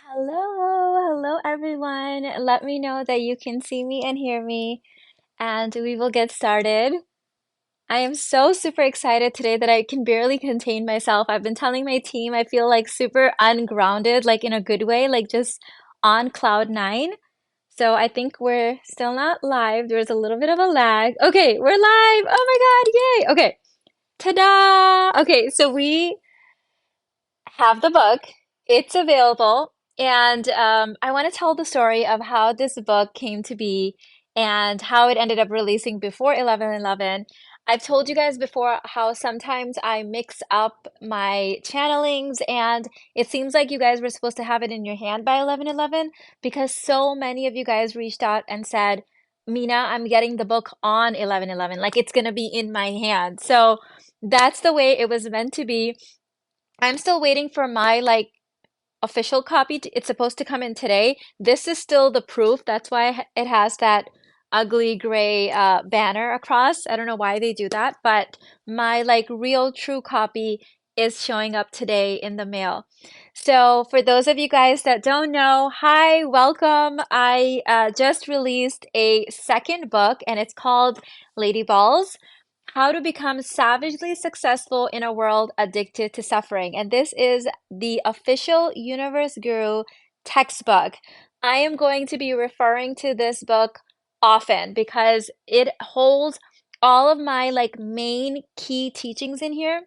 Hello everyone. Let me know that you can see me and hear me, and we will get started. I am so super excited today that I can barely contain myself. I've been telling my team I feel like super ungrounded, like in a good way, like just on cloud nine. So I think we're still not live. There's a little bit of a lag. Okay, we're live. Oh my God, yay. Okay, ta-da. Okay, so we have the book. It's available. And I want to tell the story of how this book came to be and how it ended up releasing before 11/11. I've told you guys before how sometimes I mix up my channelings, and it seems like you guys were supposed to have it in your hand by 11/11 because so many of you guys reached out and said, Mina, I'm getting the book on 11/11, like it's going to be in my hand. So that's the way it was meant to be. I'm still waiting for my official copy. It's supposed to come in today. This is still the proof. That's why it has that ugly gray banner across. I don't know why they do that, but my real true copy is showing up today in the mail. So for those of you guys that don't know, hi, welcome. I just released a second book and it's called Lady Balls. How to Become Savagely Successful in a World Addicted to Suffering. And this is the official Universe Guru textbook. I am going to be referring to this book often because it holds all of my main key teachings in here.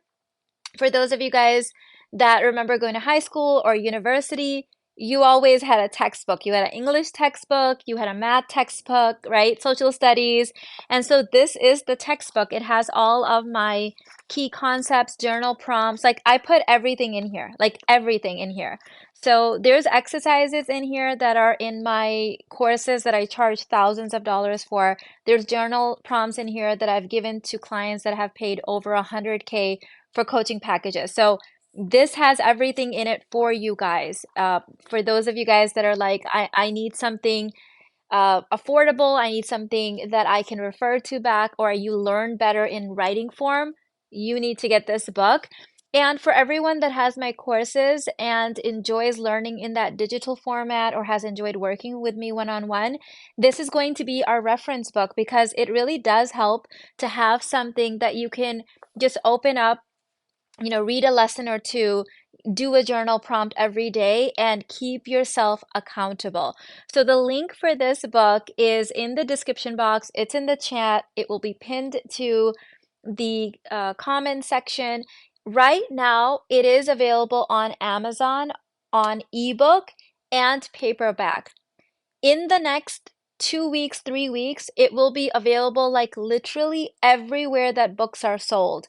For those of you guys that remember going to high school or university, you always had a textbook. You had an English textbook, you had a math textbook, right? Social studies. And so this is the textbook. It has all of my key concepts, journal prompts. Like I put everything in here, like everything in here. So there's exercises in here that are in my courses that I charge thousands of dollars for. There's journal prompts in here that I've given to clients that have paid over 100K for coaching packages. So this has everything in it for you guys. For those of you guys that are like, I need something affordable, I need something that I can refer to back, or you learn better in writing form, you need to get this book. And for everyone that has my courses and enjoys learning in that digital format or has enjoyed working with me one-on-one, this is going to be our reference book because it really does help to have something that you can just open up, read a lesson or two, do a journal prompt every day, and keep yourself accountable. So the link for this book is in the description box. It's in the chat. It will be pinned to the comment section. Right now, it is available on Amazon on ebook and paperback. In the next 2 weeks, 3 weeks, it will be available like literally everywhere that books are sold.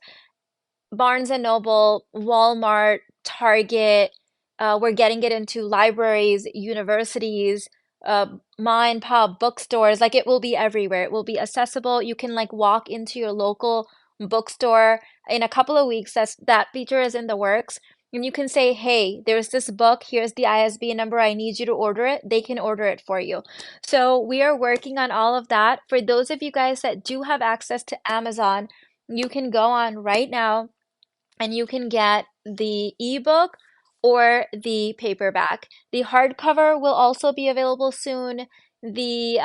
Barnes and Noble, Walmart, Target. We're getting it into libraries, universities, ma and pop bookstores. Like it will be everywhere. It will be accessible. You can like walk into your local bookstore in a couple of weeks. That feature is in the works. And you can say, hey, there's this book. Here's the ISBN number. I need you to order it. They can order it for you. So we are working on all of that. For those of you guys that do have access to Amazon, you can go on right now and you can get the ebook or the paperback. The hardcover will also be available soon. The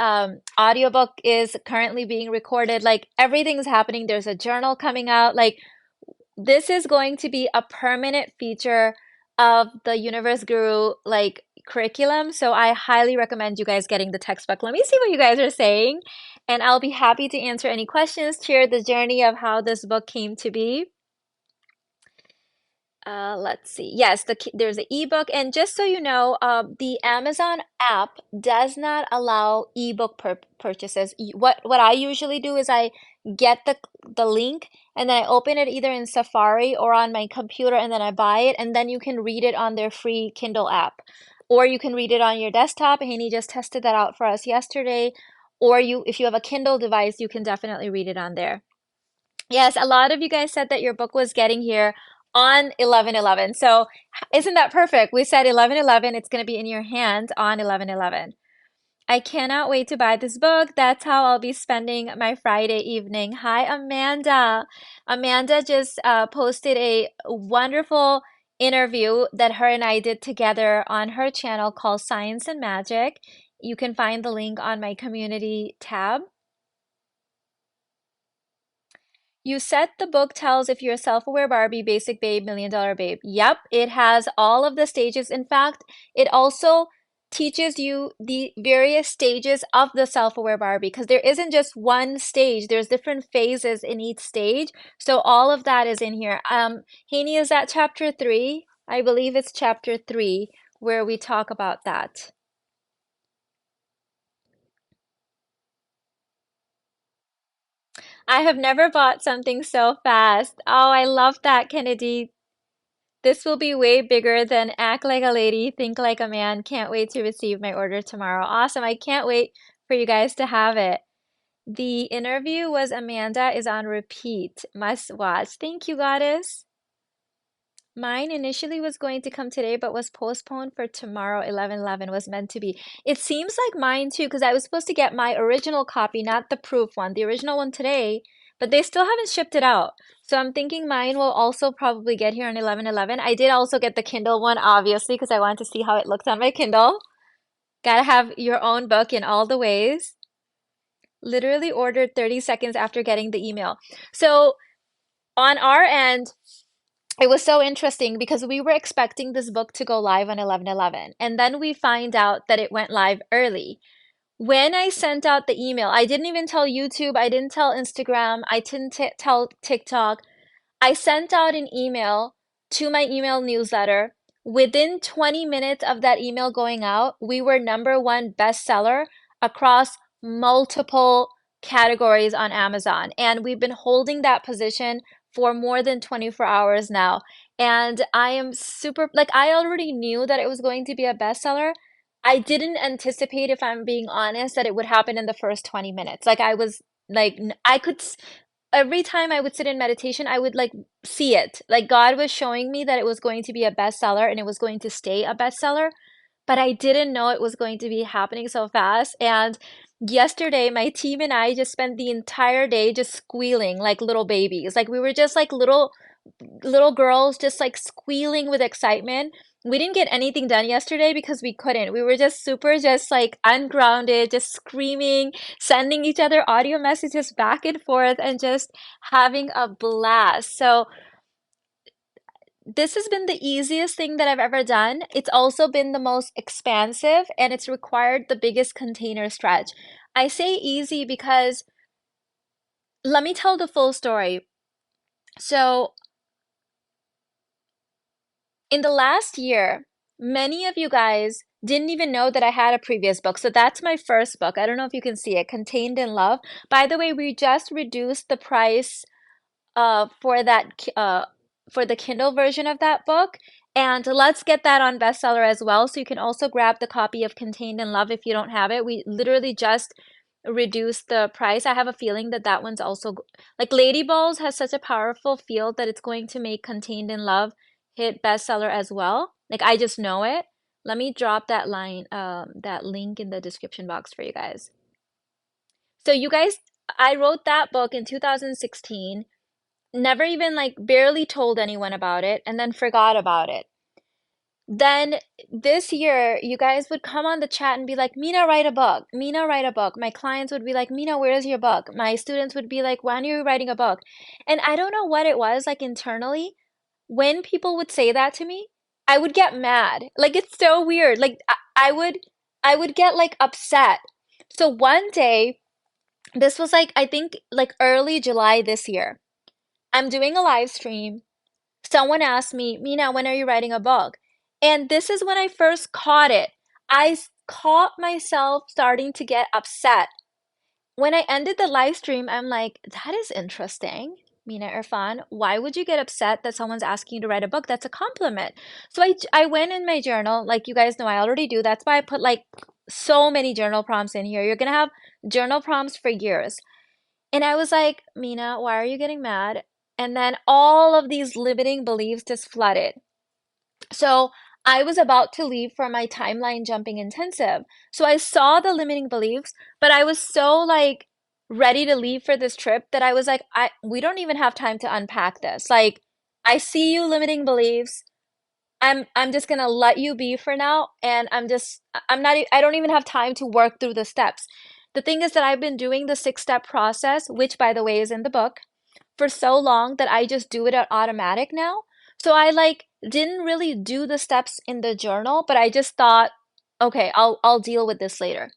audiobook is currently being recorded. Like everything's happening. There's a journal coming out. Like this is going to be a permanent feature of the Universe Guru curriculum. So I highly recommend you guys getting the textbook. Let me see what you guys are saying, and I'll be happy to answer any questions, share the journey of how this book came to be. Let's see. Yes, there's an ebook, and just so you know, the Amazon app does not allow ebook purchases. What I usually do is I get the link and then I open it either in Safari or on my computer, and then I buy it, and then you can read it on their free Kindle app, or you can read it on your desktop. Haney just tested that out for us yesterday. Or if you have a Kindle device, you can definitely read it on there. Yes, a lot of you guys said that your book was getting here on 11/11. So isn't that perfect? We said 11/11, it's going to be in your hand on 11/11. I cannot wait to buy this book. That's how I'll be spending my Friday evening. Hi, Amanda. Amanda just posted a wonderful interview that her and I did together on her channel called Science and Magic. You can find the link on my community tab. You said the book tells if you're a self-aware Barbie, basic babe, million dollar babe. Yep, it has all of the stages. In fact, it also teaches you the various stages of the self-aware Barbie because there isn't just one stage. There's different phases in each stage. So all of that is in here. Haney, is that chapter 3? I believe it's chapter 3 where we talk about that. I have never bought something so fast. Oh, I love that, Kennedy. This will be way bigger than Act Like a Lady, Think Like a Man. Can't wait to receive my order tomorrow. Awesome. I can't wait for you guys to have it. The interview was Amanda is on repeat. Must watch. Thank you, Goddess. Mine initially was going to come today, but was postponed for tomorrow. 11/11 was meant to be. It seems like mine too, because I was supposed to get my original copy, not the proof one, the original one today, but they still haven't shipped it out. So I'm thinking mine will also probably get here on 11/11. I did also get the Kindle one, obviously, because I wanted to see how it looks on my Kindle. Gotta have your own book in all the ways. Literally ordered 30 seconds after getting the email. So on our end, it was so interesting because we were expecting this book to go live on 11/11, and then we find out that it went live early. When I sent out the email, I didn't even tell YouTube, I didn't tell Instagram, I didn't tell TikTok. I sent out an email to my email newsletter. Within 20 minutes of that email going out, we were number one bestseller across multiple categories on Amazon. And we've been holding that position for more than 24 hours now. And I am super, like, I already knew that it was going to be a bestseller. I didn't anticipate, if I'm being honest, that it would happen in the first 20 minutes. Like, I was like, I could every time I would sit in meditation, I would like see it. Like God was showing me that it was going to be a bestseller and it was going to stay a bestseller, but I didn't know it was going to be happening so fast. And yesterday, my team and I just spent the entire day just squealing like little babies. Like we were just like little girls just like squealing with excitement. We didn't get anything done yesterday because we couldn't. We were just super, just like ungrounded, just screaming, sending each other audio messages back and forth, and just having a blast. So, this has been the easiest thing that I've ever done. It's also been the most expansive, and it's required the biggest container stretch. I say easy because let me tell the full story. So, in the last year, many of you guys didn't even know that I had a previous book. So that's my first book. I don't know if you can see it, Contained in Love. By the way, we just reduced the price for for the Kindle version of that book. And let's get that on bestseller as well. So you can also grab the copy of Contained in Love if you don't have it. We literally just reduced the price. I have a feeling that that one's also like Lady Balls has such a powerful feel that it's going to make Contained in Love hit bestseller as well. Like I just know it. Let me drop that line, that link in the description box for you guys. So you guys, I wrote that book in 2016, never even like barely told anyone about it, and then forgot about it. Then this year, you guys would come on the chat and be like, Mina, write a book. Mina, write a book. My clients would be like, Mina, where's your book? My students would be like, when are you writing a book? And I don't know what it was like internally. When people would say that to me, I would get mad. Like it's so weird. Like I would get like upset. So one day, this was like I think like early July this year. I'm doing a live stream. Someone asked me, Mina, when are you writing a book? And this is when I first caught it. Caught myself starting to get upset. When I ended the live stream, I'm like, that is interesting. Mina, Irfan, why would you get upset that someone's asking you to write a book? That's a compliment. So I went in my journal, like you guys know I already do. That's why I put like so many journal prompts in here. You're gonna have journal prompts for years. And I was like, Mina, why are you getting mad? And then all of these limiting beliefs just flooded. So I was about to leave for my timeline jumping intensive. So I saw the limiting beliefs, but I was so like ready to leave for this trip that I was like, we don't even have time to unpack this. Like, I see you limiting beliefs. I'm just gonna let you be for now, and I'm not I don't even have time to work through the steps. The thing is that I've been doing the 6 step process, which by the way is in the book, for so long that I just do it at automatic now. So I like didn't really do the steps in the journal, but I just thought, okay, I'll deal with this later.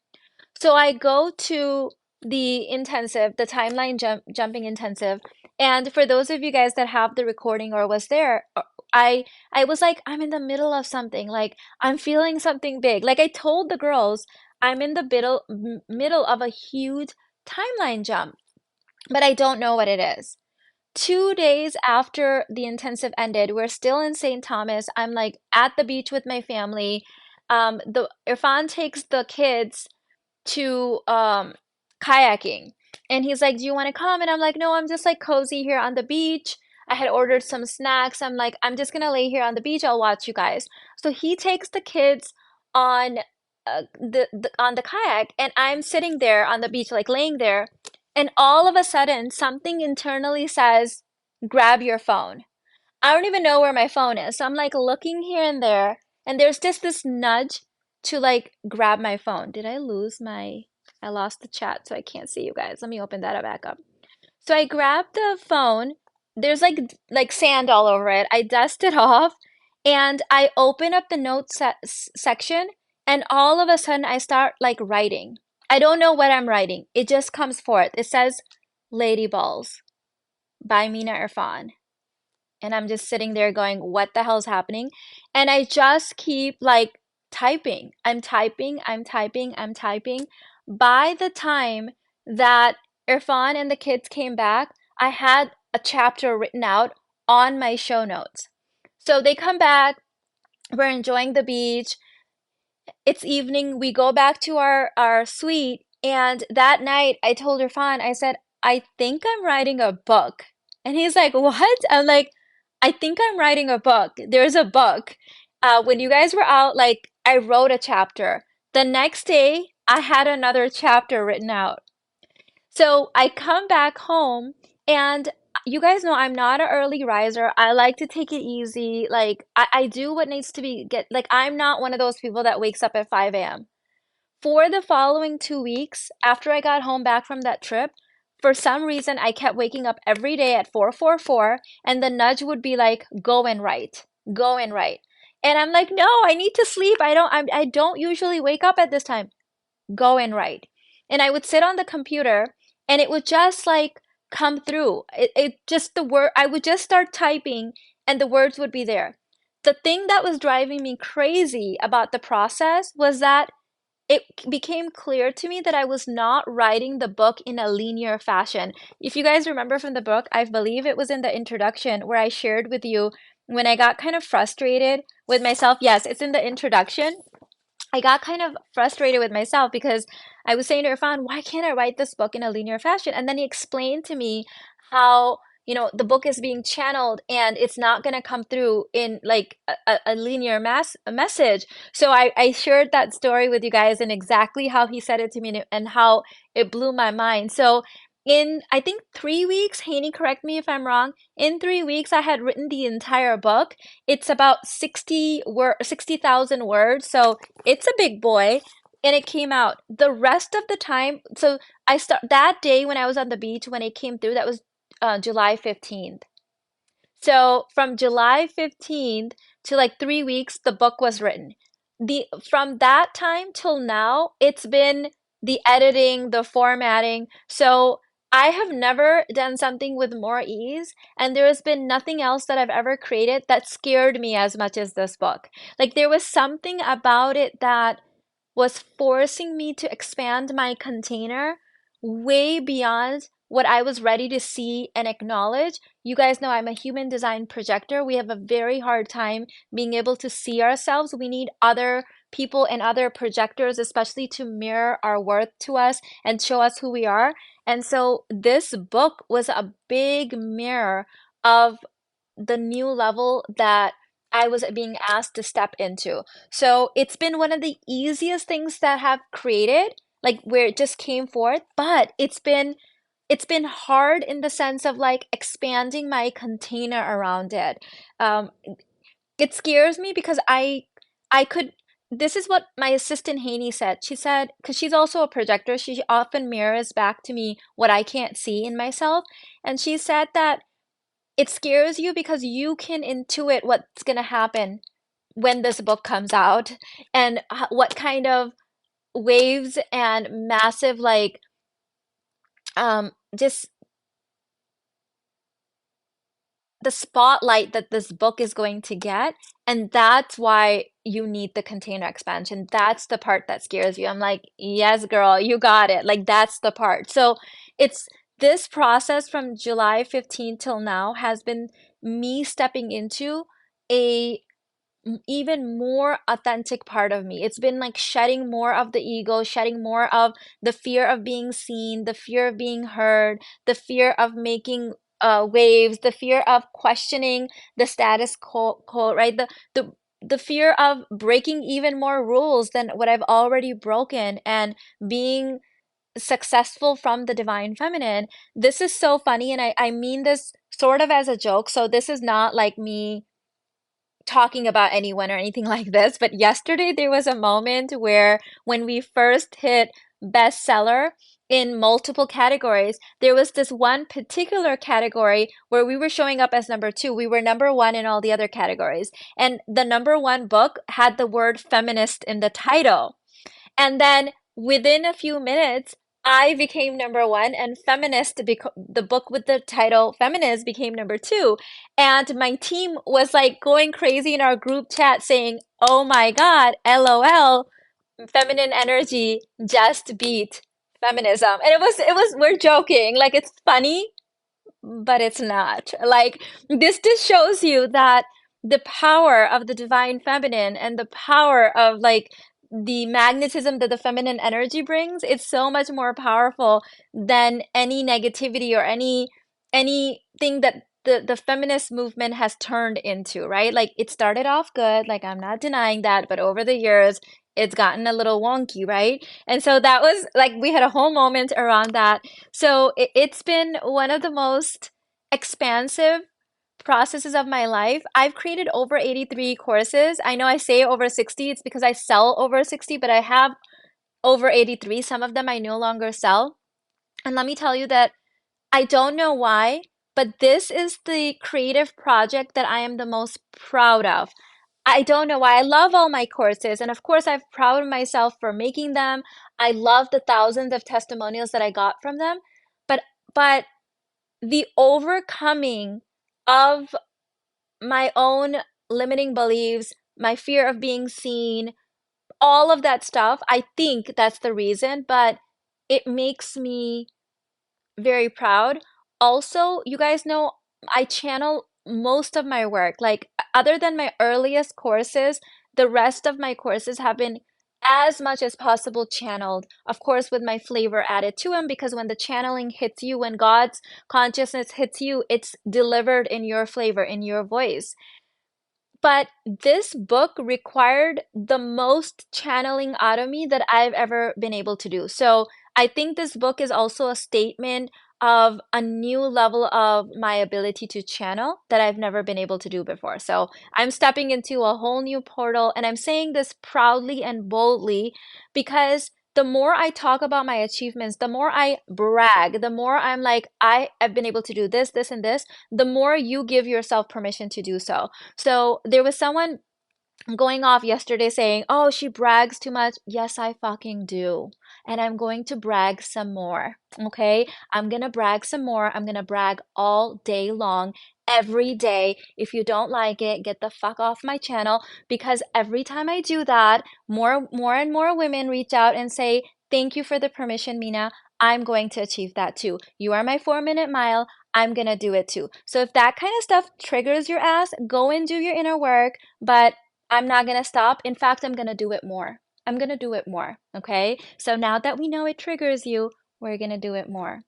So I go to the intensive, the jumping intensive, and for those of you guys that have the recording or was there, I I was like, I'm in the middle of something, like I'm feeling something big. Like I told the girls, I'm in the middle of a huge timeline jump, but I don't know what it is. 2 days after the intensive ended, we're still in St. Thomas. I'm like at the beach with my family. The Irfan takes the kids to kayaking. And he's like, "Do you want to come?" And I'm like, "No, I'm just like cozy here on the beach. I had ordered some snacks. I'm like, I'm just gonna lay here on the beach. I'll watch you guys." So he takes the kids on on the kayak, and I'm sitting there on the beach, like laying there, and all of a sudden, something internally says, "Grab your phone." I don't even know where my phone is. So I'm like looking here and there, and there's just this nudge to like grab my phone. Did I lose my, I lost the chat, so I can't see you guys. Let me open that back up. So I grabbed the phone. There's like sand all over it. I dust it off, and I open up the notes section, and all of a sudden I start like writing. I don't know what I'm writing. It just comes forth. It says Lady Balls by Mina Irfan. And I'm just sitting there going, what the hell's happening? And I just keep like typing. I'm typing, I'm typing, I'm typing. By the time that Irfan and the kids came back, I had a chapter written out on my show notes. So they come back, we're enjoying the beach. It's evening, we go back to our suite, and that night I told Irfan, I said, I think I'm writing a book. And he's like, what? I'm like, I think I'm writing a book. There's a book. When you guys were out, like I wrote a chapter. The next day, I had another chapter written out. So I come back home, and you guys know I'm not an early riser. I like to take it easy. Like I do what needs to be get like I'm not one of those people that wakes up at 5 a.m. For the following 2 weeks, after I got home back from that trip, for some reason I kept waking up every day at 4:44, and the nudge would be like, go and write, go and write. And I'm like, no, I need to sleep. I don't usually wake up at this time. Go and write. And I would sit on the computer, and it would just like come through. It just the word I would just start typing, and the words would be there. The thing that was driving me crazy about the process was that it became clear to me that I was not writing the book in a linear fashion. If you guys remember from the book, I believe it was in the introduction where I shared with you when I got kind of frustrated with myself. Yes, it's in the introduction. I got kind of frustrated with myself because I was saying to Irfan, why can't I write this book in a linear fashion? And then he explained to me how, the book is being channeled and it's not going to come through in like a linear a message. So I shared that story with you guys and exactly how he said it to me and how it blew my mind. So in, I think 3 weeks, Haney, correct me if I'm wrong, in 3 weeks, I had written the entire book. It's about 60,000 words. So it's a big boy, and it came out. The rest of the time, so I start that day when I was on the beach when it came through, that was July 15th. So from July 15th to like 3 weeks, the book was written. The From that time till now, it's been the editing, the formatting. So I have never done something with more ease, and there has been nothing else that I've ever created that scared me as much as this book. Like there was something about it that was forcing me to expand my container way beyond what I was ready to see and acknowledge. You guys know I'm a human design projector. We have a very hard time being able to see ourselves. We need other people and other projectors, especially to mirror our worth to us and show us who we are. And so this book was a big mirror of the new level that I was being asked to step into. So it's been one of the easiest things that have created, like where it just came forth, but it's been hard in the sense of like expanding my container around it. Um, It scares me because I could this is what my assistant Haney said. She said, because she's also a projector, she often mirrors back to me what I can't see in myself. And she said that it scares you because you can intuit what's gonna happen when this book comes out and what kind of waves and massive like just the spotlight that this book is going to get. And that's why you need the container expansion. That's the part that scares you. I'm like, yes, girl, you got it. Like, that's the part. So it's this process from July 15th till now has been me stepping into a even more authentic part of me. It's been like shedding more of the ego, shedding more of the fear of being seen, the fear of being heard, the fear of making waves, the fear of questioning the status quo, right? The fear of breaking even more rules than what I've already broken and being successful from the divine feminine. This is so funny, and I mean this sort of as a joke. So this is not like me talking about anyone or anything like this, but yesterday there was a moment where when we first hit bestseller in multiple categories, there was this one particular category where we were showing up as number two. We were number one in all the other categories. And the number one book had the word feminist in the title. And then within a few minutes, I became number one, and the book with the title Feminist became number two. And my team was like going crazy in our group chat saying, "Oh my God, LOL, feminine energy just beat feminism." And we're joking, like it's funny, but it's not. Like, this just shows you that the power of the divine feminine and the power of like the magnetism that the feminine energy brings, it's so much more powerful than any negativity or anything that the feminist movement has turned into, right? Like, it started off good, like I'm not denying that, but over the years it's gotten a little wonky, right? And so that was like we had a whole moment around that. So it's been one of the most expansive processes of my life. I've created over 83 courses. I know I say over 60, it's because I sell over 60, but I have over 83. Some of them I no longer sell. And let me tell you that I don't know why, but this is the creative project that I am the most proud of. I don't know why. I love all my courses, and of course, I'm proud of myself for making them. I love the thousands of testimonials that I got from them, but but the overcoming of my own limiting beliefs, my fear of being seen, all of that stuff, I think that's the reason, but it makes me very proud. Also, you guys know I channel most of my work. Like, other than my earliest courses, the rest of my courses have been as much as possible channeled. Of course, with my flavor added to them, because when the channeling hits you, when God's consciousness hits you, it's delivered in your flavor, in your voice. But this book required the most channeling out of me that I've ever been able to do. So I think this book is also a statement of a new level of my ability to channel that I've never been able to do before. So I'm stepping into a whole new portal, and I'm saying this proudly and boldly because the more I talk about my achievements, the more I brag, the more I'm like, I have been able to do this, this, and this, the more you give yourself permission to do so. So there was someone going off yesterday saying, "Oh, she brags too much." Yes, I fucking do. And I'm going to brag some more. Okay? I'm gonna brag some more. I'm gonna brag all day long, every day. If you don't like it, get the fuck off my channel, because every time I do that, more and more women reach out and say, "Thank you for the permission, Mina. I'm going to achieve that too. You are my 4 minute mile. I'm gonna do it too." So if that kind of stuff triggers your ass, go and do your inner work. But I'm not gonna stop. In fact, I'm gonna do it more. I'm gonna do it more. Okay? So now that we know it triggers you, we're gonna do it more.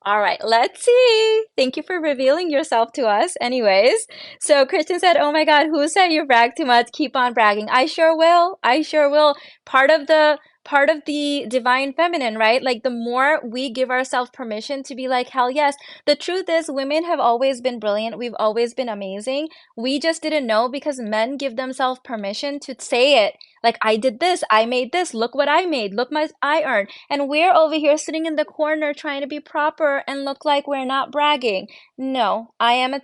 All right, let's see. Thank you for revealing yourself to us. Anyways, so Christian said, "Oh my God, who said you brag too much? Keep on bragging." I sure will. I sure will. Part of the part of the divine feminine, right? Like the more we give ourselves permission to be like, hell yes. The truth is, women have always been brilliant. We've always been amazing. We just didn't know because men give themselves permission to say it. Like, I did this, I made this, look what I made, look my I earned. And we're over here sitting in the corner trying to be proper and look like we're not bragging. No, I am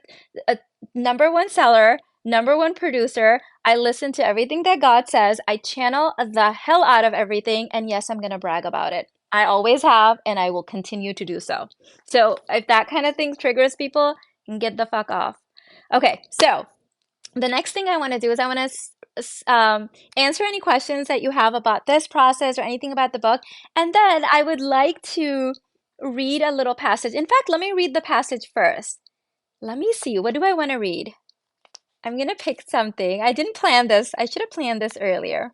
a number one seller, number one producer. I listen to everything that God says. I channel the hell out of everything. And yes, I'm going to brag about it. I always have, and I will continue to do so. So if that kind of thing triggers people, get the fuck off. Okay, so the next thing I want to do is I want to answer any questions that you have about this process or anything about the book. And then I would like to read a little passage. In fact, let me read the passage first. Let me see. What do I want to read? I'm going to pick something. I didn't plan this. I should have planned this earlier.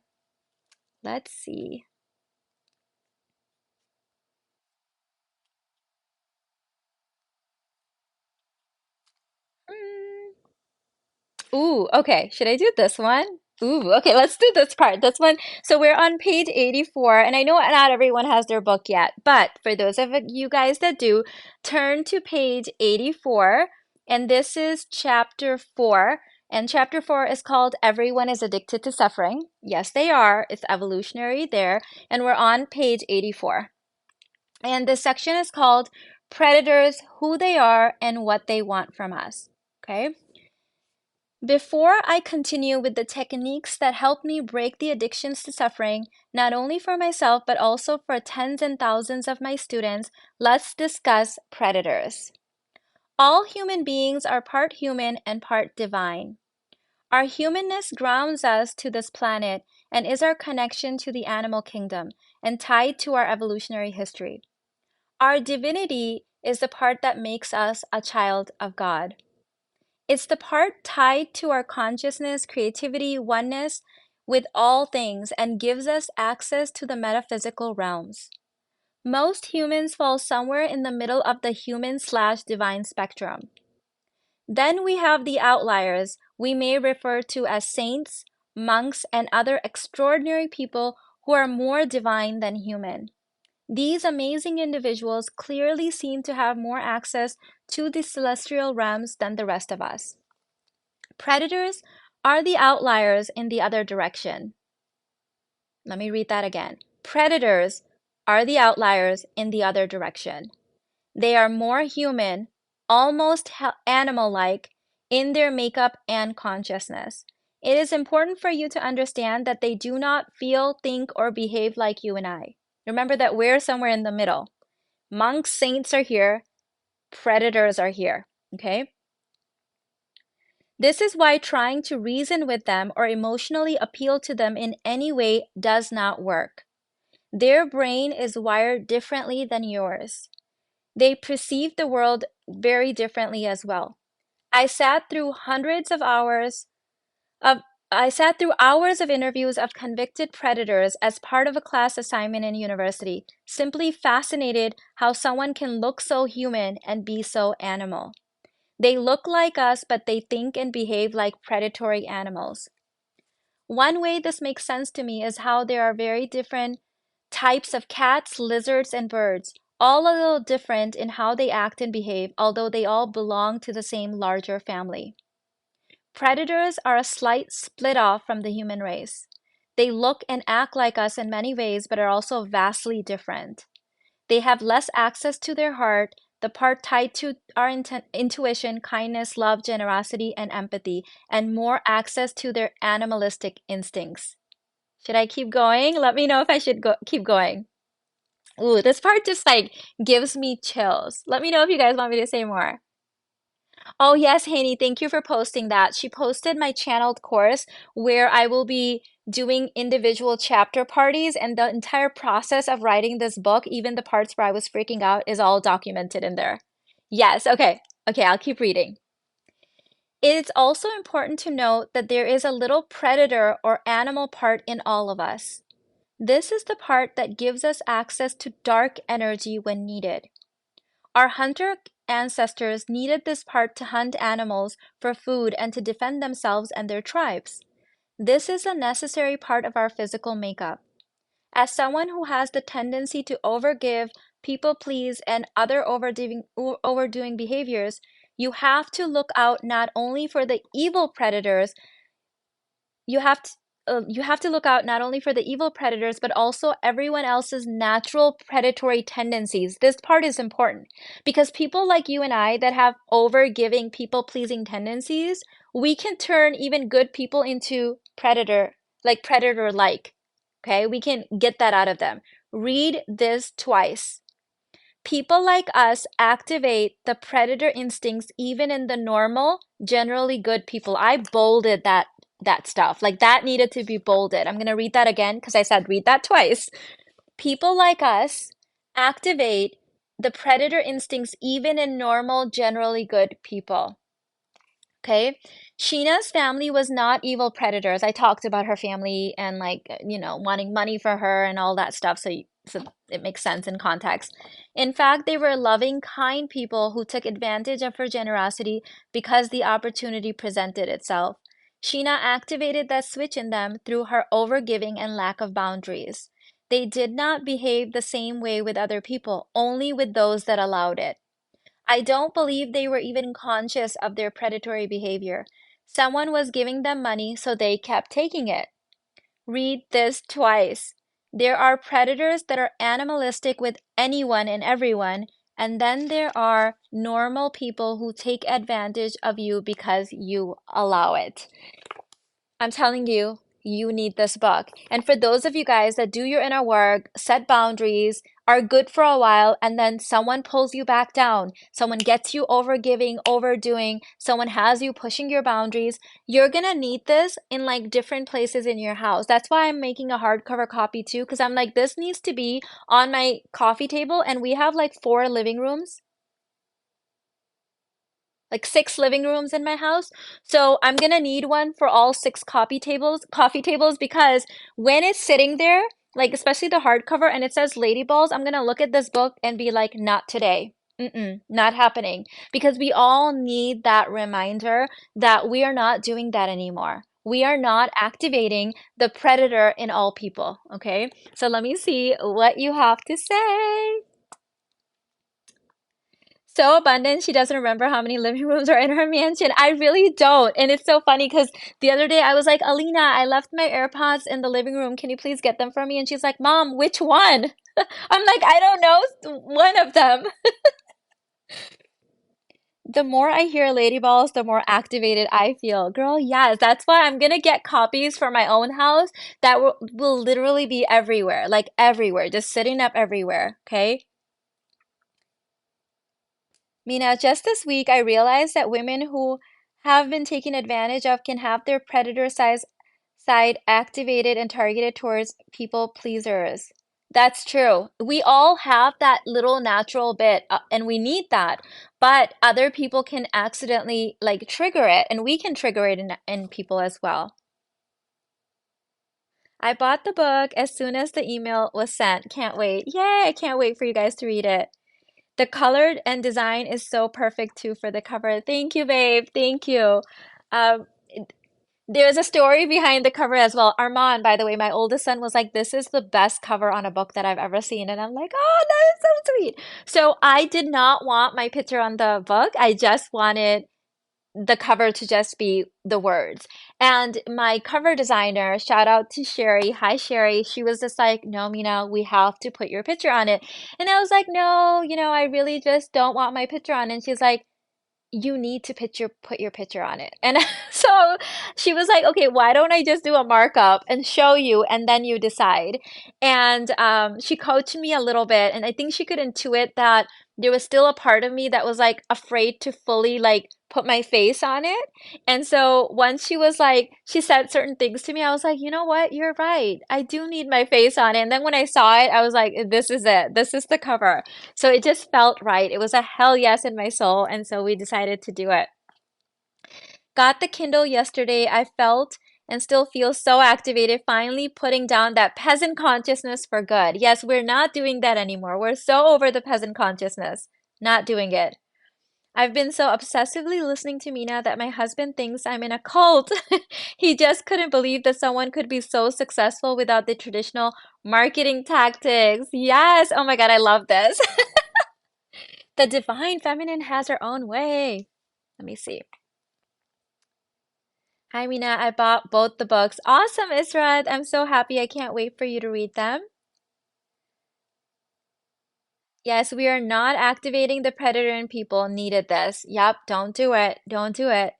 Let's see. Ooh, okay. Should I do this one? Ooh, okay, let's do this part. This one. So we're on page 84, and I know not everyone has their book yet, but for those of you guys that do, turn to page 84, and this is chapter 4. And chapter 4 is called Everyone is Addicted to Suffering. Yes, they are. It's evolutionary there. And we're on page 84. And this section is called Predators, Who They Are and What They Want from Us. Okay? Before I continue with the techniques that help me break the addictions to suffering, not only for myself but also for tens and thousands of my students, let's discuss predators. All human beings are part human and part divine. Our humanness grounds us to this planet and is our connection to the animal kingdom and tied to our evolutionary history. Our divinity is the part that makes us a child of God. It's the part tied to our consciousness, creativity, oneness with all things, and gives us access to the metaphysical realms. Most humans fall somewhere in the middle of the human/divine spectrum. Then we have the outliers we may refer to as saints, monks, and other extraordinary people who are more divine than human. These amazing individuals clearly seem to have more access to the celestial realms than the rest of us. Predators are the outliers in the other direction. Let me read that again. Predators are the outliers in the other direction. They are more human, almost animal-like in their makeup and consciousness. It is important for you to understand that they do not feel, think, or behave like you and I. Remember that we're somewhere in the middle. Monks, saints are here. Predators are here. Okay? This is why trying to reason with them or emotionally appeal to them in any way does not work. Their brain is wired differently than yours. They perceive the world very differently as well. I sat through of hours of interviews of convicted predators as part of a class assignment in university, simply fascinated how someone can look so human and be so animal. They look like us, but they think and behave like predatory animals. One way this makes sense to me is how there are very different types of cats, lizards, and birds, all a little different in how they act and behave, although they all belong to the same larger family. Predators are a slight split off from the human race. They look and act like us in many ways, but are also vastly different. They have less access to their heart, the part tied to our intuition, kindness, love, generosity, and empathy, and more access to their animalistic instincts. Should I keep going? Let me know if I should keep going. Ooh, this part just like gives me chills. Let me know if you guys want me to say more. Oh, yes, Haney, thank you for posting that. She posted my channeled course where I will be doing individual chapter parties, and the entire process of writing this book, even the parts where I was freaking out, is all documented in there. Yes, okay. Okay, I'll keep reading. It's also important to note that there is a little predator or animal part in all of us. This is the part that gives us access to dark energy when needed. Our hunter ancestors needed this part to hunt animals for food and to defend themselves and their tribes. This is a necessary part of our physical makeup. As someone who has the tendency to overgive, people please, and other overdoing behaviors, you have to look out not only for the evil predators, you have to you have to look out not only for the evil predators, but also everyone else's natural predatory tendencies. This part is important because people like you and I that have over-giving, people-pleasing tendencies, we can turn even good people into predator-like. Okay, we can get that out of them. Read this twice. People like us activate the predator instincts even in the normal, generally good people. I bolded that stuff. Like that needed to be bolded. I'm going to read that again because I said read that twice. People like us activate the predator instincts even in normal, generally good people. Okay. Sheena's family was not evil predators. I talked about her family and wanting money for her and all that stuff. So it makes sense in context. In fact, they were loving, kind people who took advantage of her generosity because the opportunity presented itself. Sheena activated that switch in them through her overgiving and lack of boundaries. They did not behave the same way with other people, only with those that allowed it. I don't believe they were even conscious of their predatory behavior. Someone was giving them money, so they kept taking it. Read this twice. There are predators that are animalistic with anyone and everyone, and then there are normal people who take advantage of you because you allow it. I'm telling you, you need this book. And for those of you guys that do your inner work, set boundaries, are good for a while, and then someone pulls you back down, someone gets you overgiving, overdoing, someone has you pushing your boundaries, you're gonna need this in like different places in your house. That's why I'm making a hardcover copy too, because I'm like, this needs to be on my coffee table, and we have like 4 living rooms, like 6 living rooms in my house. So I'm gonna need one for all 6 coffee tables, because when it's sitting there, like especially the hardcover and it says lady balls, I'm gonna look at this book and be like, not today. Not happening. Because we all need that reminder that we are not doing that anymore. We are not activating the predator in all people. Okay, so let me see what you have to say. So abundant, she doesn't remember how many living rooms are in her mansion. I really don't. And it's so funny because the other day I was like, Alina, I left my AirPods in the living room. Can you please get them for me? And she's like, Mom, which one? I'm like, I don't know, one of them. The more I hear Lady Balls, the more activated I feel. Girl, yes, that's why I'm gonna get copies for my own house that will literally be everywhere, like everywhere, just sitting up everywhere, okay? Mina, just this week, I realized that women who have been taken advantage of can have their side activated and targeted towards people pleasers. That's true. We all have that little natural bit, and we need that. But other people can accidentally like trigger it, and we can trigger it in people as well. I bought the book as soon as the email was sent. Can't wait. Yay, I can't wait for you guys to read it. The color and design is so perfect too for the cover. Thank you, babe. Thank you. Um, there's a story behind the cover as well. Armaan, by the way, my oldest son was like, "This is the best cover on a book that I've ever seen." And I'm like, "Oh, that is so sweet." So I did not want my picture on the book. I just wanted the cover to just be the words. And my cover designer, shout out to Sherry. Hi, Sherry. She was just like, no, Mina, we have to put your picture on it. And I was like, no, I really just don't want my picture on it. And she's like, you need to put your picture on it. And so she was like, okay, why don't I just do a markup and show you and then you decide. And she coached me a little bit, and I think she could intuit that there was still a part of me that was like afraid to fully like put my face on it. And so once she was like, she said certain things to me, I was like, you know what? You're right. I do need my face on it. And then when I saw it, I was like, this is it. This is the cover. So it just felt right. It was a hell yes in my soul. And so we decided to do it. Got the Kindle yesterday. I felt and still feel so activated, finally putting down that peasant consciousness for good. Yes, we're not doing that anymore. We're so over the peasant consciousness. Not doing it. I've been so obsessively listening to Mina that my husband thinks I'm in a cult. He just couldn't believe that someone could be so successful without the traditional marketing tactics. Yes. Oh my God, I love this. The divine feminine has her own way. Let me see. Hi, Mina. I bought both the books. Awesome, Israt. I'm so happy. I can't wait for you to read them. Yes, we are not activating the predator in people. Needed this. Yep, don't do it. Don't do it.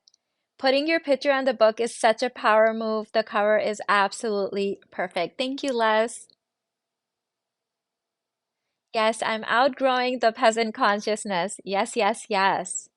Putting your picture on the book is such a power move. The cover is absolutely perfect. Thank you, Les. Yes, I'm outgrowing the peasant consciousness. Yes, yes, yes.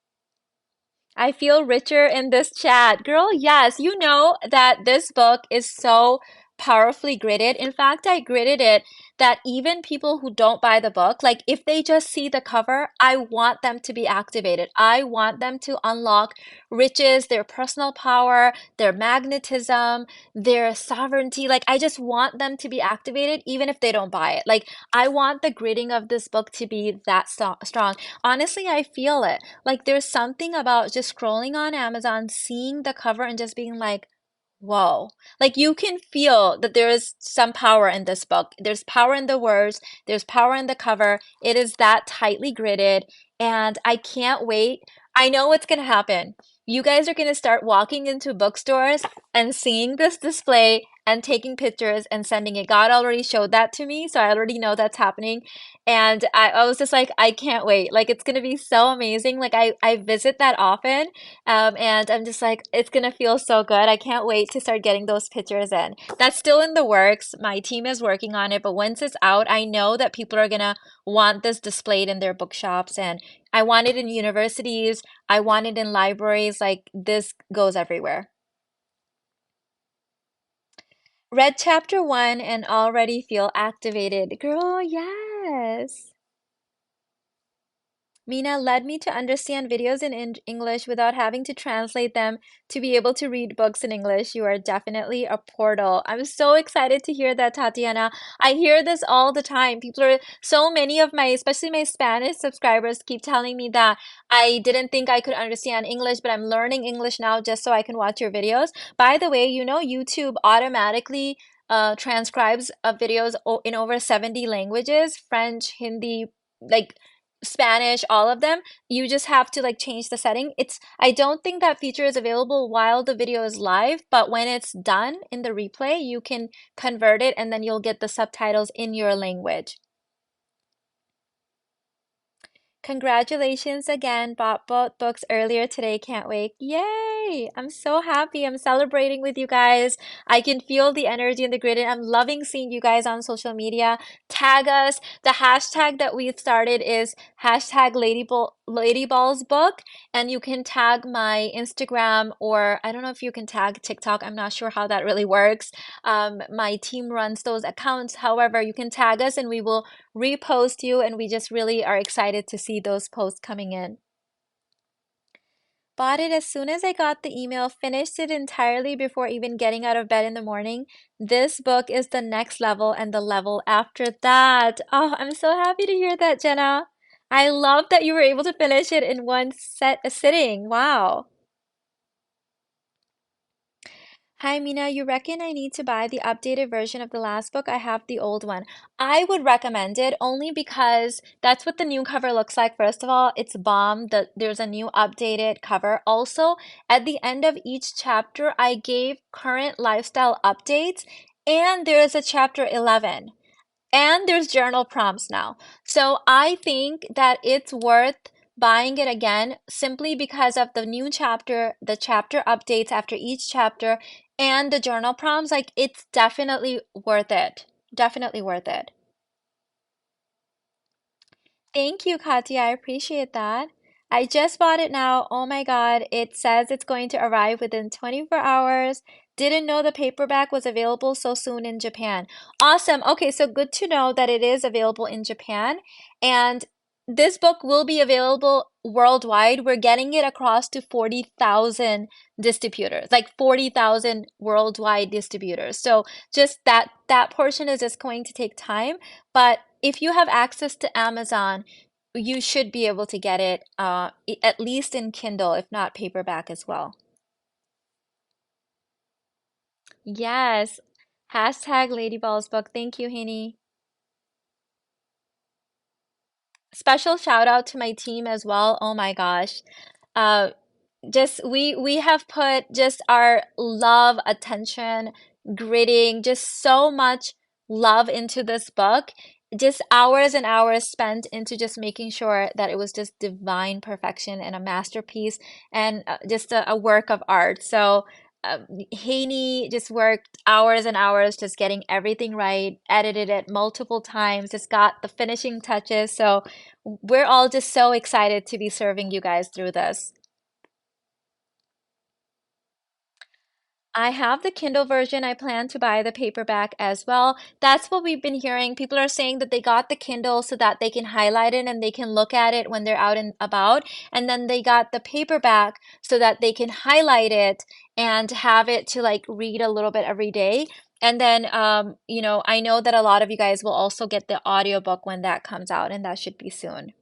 I feel richer in this chat. Girl, yes, you know that this book is so powerfully gridded. In fact, I gridded it that even people who don't buy the book, like if they just see the cover, I want them to be activated. I want them to unlock riches, their personal power, their magnetism, their sovereignty. Like I just want them to be activated even if they don't buy it. Like I want the gridding of this book to be that strong. Honestly, I feel it. Like there's something about just scrolling on Amazon, seeing the cover and just being like, whoa. Like you can feel that there is some power in this book. There's power in the words, there's power in the cover. It is that tightly gridded, and I can't wait. I know what's gonna happen. You guys are gonna start walking into bookstores and seeing this display and taking pictures and sending it. God already showed that to me, so I already know that's happening. And I was just like, I can't wait. Like it's gonna be so amazing. Like I visit that often, and I'm just like, it's gonna feel so good. I can't wait to start getting those pictures in. That's still in the works. My team is working on it, but once it's out, I know that people are gonna want this displayed in their bookshops, and I want it in universities. I want it in libraries. Like this goes everywhere. Read chapter one and already feel activated. Girl, yes. Mina led me to understand videos in English without having to translate them to be able to read books in English. You are definitely a portal. I'm so excited to hear that, Tatiana. I hear this all the time. People are, so many of my, especially my Spanish subscribers, keep telling me that I didn't think I could understand English, but I'm learning English now just so I can watch your videos. By the way, you know, YouTube automatically transcribes videos in over 70 languages, French, Hindi, like Spanish, all of them. You just have to like change the setting. I don't think that feature is available while the video is live, but when it's done in the replay, you can convert it and then you'll get the subtitles in your language. Congratulations again. Bought both books earlier today. Can't wait. Yay! I'm so happy. I'm celebrating with you guys. I can feel the energy in the grid, and I'm loving seeing you guys on social media. Tag us. The hashtag that we've started is hashtag Ladyball's book, and you can tag my Instagram, or I don't know if you can tag TikTok. I'm not sure how that really works. My team runs those accounts. However, you can tag us and we will repost you, and we just really are excited to see those posts coming in. Bought it as soon as I got the email, finished it entirely before even getting out of bed in the morning. This book is the next level and the level after that. Oh, I'm so happy to hear that, Jenna. I love that you were able to finish it in one sitting. Wow. Hi, Mina. You reckon I need to buy the updated version of the last book? I have the old one. I would recommend it only because that's what the new cover looks like. First of all, it's bomb. There's a new updated cover. Also, at the end of each chapter, I gave current lifestyle updates, and there's a chapter 11. And there's journal prompts now. So I think that it's worth buying it again simply because of the new chapter, the chapter updates after each chapter, and the journal prompts. Like it's definitely worth it. Definitely worth it. Thank you, Katya. I appreciate that. I just bought it now. Oh my God. It says it's going to arrive within 24 hours. Didn't know the paperback was available so soon in Japan. Awesome. Okay, so good to know that it is available in Japan. And this book will be available worldwide. We're getting it across to 40,000 distributors, like 40,000 worldwide distributors. So just that portion is just going to take time. But if you have access to Amazon, You should be able to get it at least in Kindle, if not paperback as well. Yes. Hashtag Ladyball's book. Thank you, Hinny. Special shout out to my team as well. Oh my gosh. Uh, just we have put just our love, attention, gritting, just so much love into this book. Just hours and hours spent into just making sure that it was just divine perfection and a masterpiece and just a work of art. So Haney just worked hours and hours just getting everything right, edited it multiple times, just got the finishing touches. So we're all just so excited to be serving you guys through this. I have the Kindle version. I plan to buy the paperback as well. That's what we've been hearing. People are saying that they got the Kindle so that they can highlight it and they can look at it when they're out and about. And then they got the paperback so that they can highlight it and have it to like read a little bit every day. And then, I know that a lot of you guys will also get the audiobook when that comes out, and that should be soon.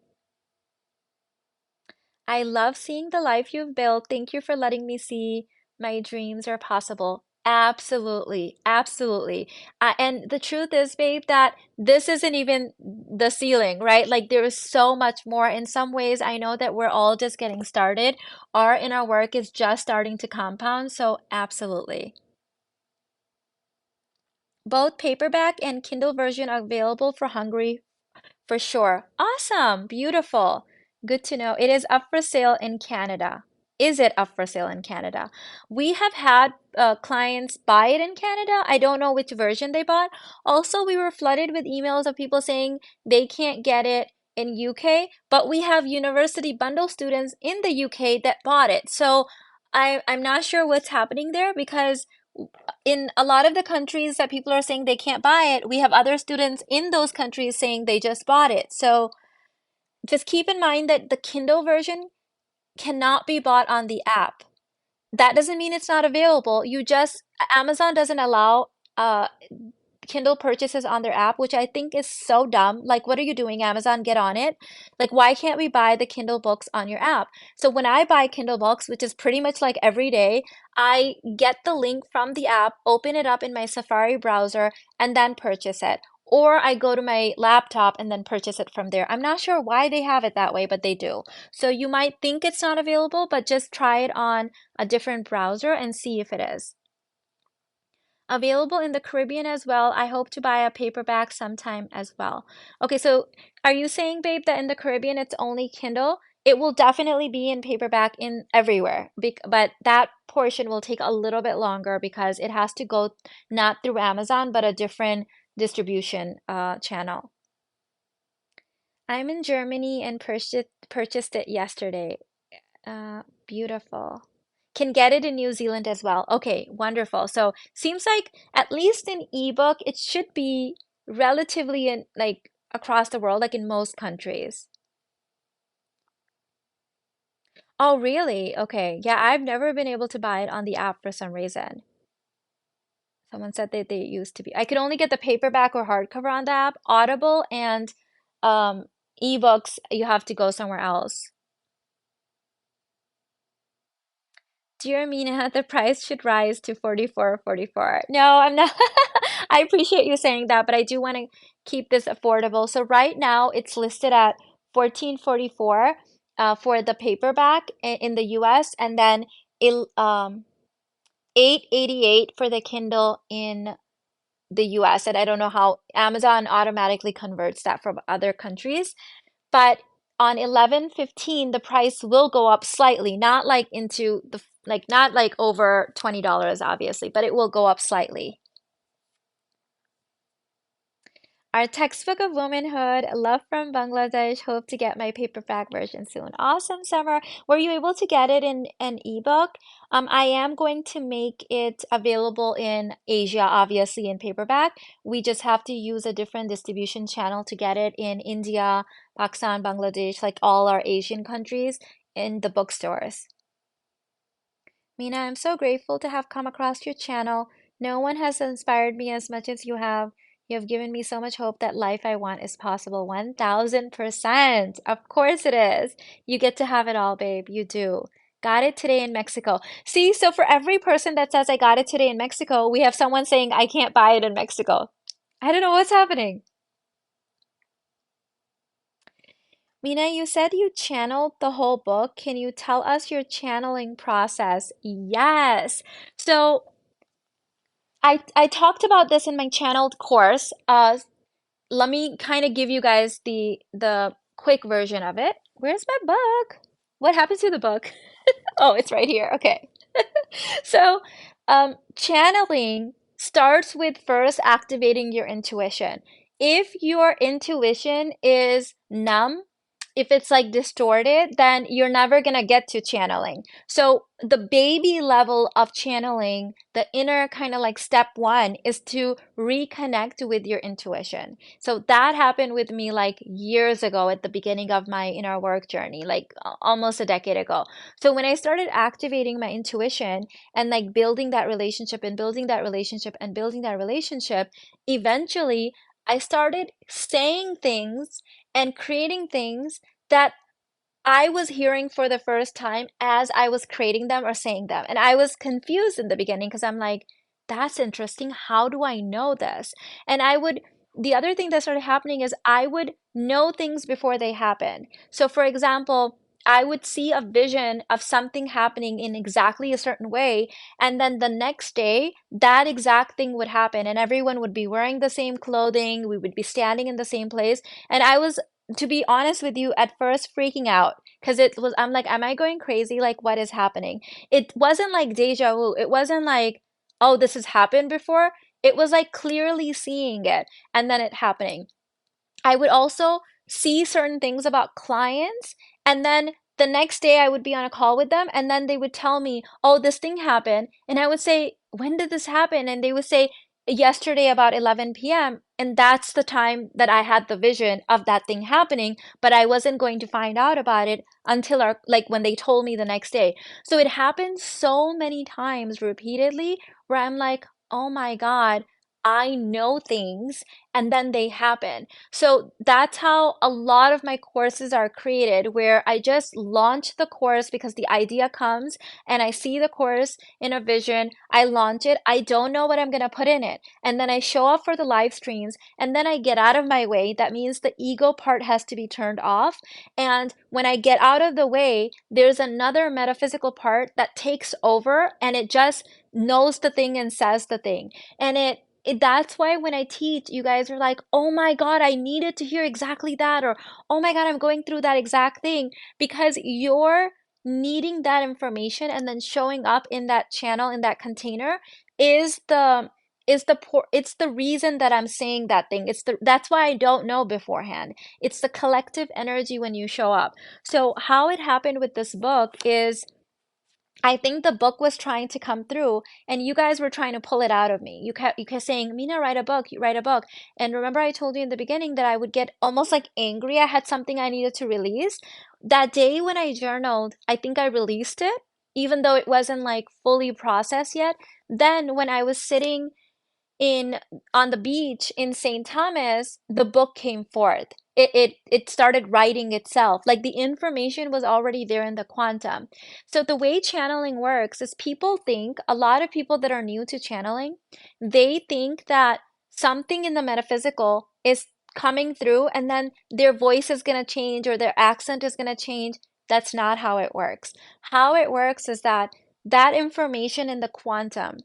I love seeing the life you've built. Thank you for letting me see my dreams are possible. Absolutely, absolutely. And the truth is, babe, that this isn't even the ceiling, right? Like there is so much more. In some ways, I know that we're all just getting started. Our work is just starting to compound. So absolutely. Both paperback and Kindle version are available for Hungary for sure. Awesome. Beautiful. Good to know. It is up for sale in Canada. Is it up for sale in Canada? We have had clients buy it in Canada. I don't know which version they bought. Also, we were flooded with emails of people saying they can't get it in UK, but we have university bundle students in the UK that bought it. So I'm not sure what's happening there because in a lot of the countries that people are saying they can't buy it, we have other students in those countries saying they just bought it. So just keep in mind that the Kindle version cannot be bought on the app. That doesn't mean it's not available. Amazon doesn't allow Kindle purchases on their app, which I think is so dumb. Like, what are you doing, Amazon? Get on it. Like, why can't we buy the Kindle books on your app? So when I buy Kindle books, which is pretty much like every day, I get the link from the app, open it up in my Safari browser, and then purchase it. Or I go to my laptop and then purchase it from there. I'm not sure why they have it that way, but they do. So you might think it's not available, but just try it on a different browser and see if it is. Available in the Caribbean as well. I hope to buy a paperback sometime as well. Okay, so are you saying, babe, that in the Caribbean it's only Kindle? It will definitely be in paperback in everywhere, but that portion will take a little bit longer because it has to go not through Amazon, but a different distribution channel. I'm in Germany and purchased it yesterday. Beautiful. Can get it in New Zealand as well. Okay, wonderful. So seems like at least in ebook, it should be relatively in like across the world, like in most countries. Oh, really? Okay. Yeah, I've never been able to buy it on the app for some reason. Someone said that they used to be. I could only get the paperback or hardcover on the app. Audible and um ebooks, you have to go somewhere else. Dear Mina, the price should rise to 44.44. No, I'm not. I appreciate you saying that, but I do want to keep this affordable. So right now it's listed at 14.44 for the paperback in the US and then 8.88 for the Kindle in the US. And I don't know how Amazon automatically converts that from other countries. But on 11/15, the price will go up slightly, not like into the like not like over $20 obviously, but it will go up slightly. Our textbook of womanhood, love from Bangladesh, hope to get my paperback version soon. Awesome, Summer. Were you able to get it in an ebook? I am going to make it available in Asia, obviously in paperback. We just have to use a different distribution channel to get it in India, Pakistan, Bangladesh, like all our Asian countries in the bookstores. Mina, I'm so grateful to have come across your channel. No one has inspired me as much as you have. You have given me so much hope that life I want is possible. 1000%. Of course it is. You get to have it all, babe. You do. Got it today in Mexico. See, so for every person that says I got it today in Mexico, we have someone saying I can't buy it in Mexico. I don't know what's happening. Mina, you said you channeled the whole book. Can you tell us your channeling process? Yes. So I talked about this in my channeled course. Let me kind of give you guys the quick version of it. Where's my book? What happened to the book? Oh, it's right here. Okay. So, channeling starts with first activating your intuition. If your intuition is numb, if it's like distorted, then you're never gonna get to channeling. So, the baby level of channeling, the inner kind of like step one, is to reconnect with your intuition. So, that happened with me like years ago at the beginning of my inner work journey, like almost a decade ago. So when I started activating my intuition and like building that relationship and building that relationship and building that relationship, eventually I started saying things and creating things that I was hearing for the first time as I was creating them or saying them. And I was confused in the beginning because I'm like, that's interesting. How do I know this? And the other thing that started happening is I would know things before they happen. So, for example, I would see a vision of something happening in exactly a certain way. And then the next day, that exact thing would happen, and everyone would be wearing the same clothing. We would be standing in the same place. And I was, to be honest with you, at first freaking out because I'm like, am I going crazy? Like, what is happening? It wasn't like deja vu. It wasn't like, oh, this has happened before. It was like clearly seeing it and then it happening. I would also see certain things about clients, and then the next day I would be on a call with them, and then they would tell me, "Oh, this thing happened." And I would say, "When did this happen?" And they would say, "Yesterday about 11 p.m." And that's the time that I had the vision of that thing happening, but I wasn't going to find out about it until like when they told me the next day. So it happened so many times repeatedly where I'm like, "Oh my God, I know things." And then they happen. So that's how a lot of my courses are created, where I just launch the course because the idea comes and I see the course in a vision. I launch it. I don't know what I'm going to put in it. And then I show up for the live streams and then I get out of my way. That means the ego part has to be turned off. And when I get out of the way, there's another metaphysical part that takes over and it just knows the thing and says the thing. And that's why when I teach, you guys are like, oh my God, I needed to hear exactly that, or oh my God, I'm going through that exact thing, because you're needing that information and then showing up in that channel, in that container, is it's the reason that I'm saying that thing. That's why I don't know beforehand. It's the collective energy when you show up. So how it happened with this book is I think the book was trying to come through, and you guys were trying to pull it out of me. You kept saying, Mina, write a book, you write a book. And remember, I told you in the beginning that I would get almost like angry. I had something I needed to release. That day when I journaled, I think I released it, even though it wasn't like fully processed yet. Then when I was sitting in on the beach in St. Thomas, the book came forth. It started writing itself. Like the information was already there in the quantum. So the way channeling works is a lot of people that are new to channeling, they think that something in the metaphysical is coming through and then their voice is going to change or their accent is going to change. That's not how it works. How it works is that that information in the quantum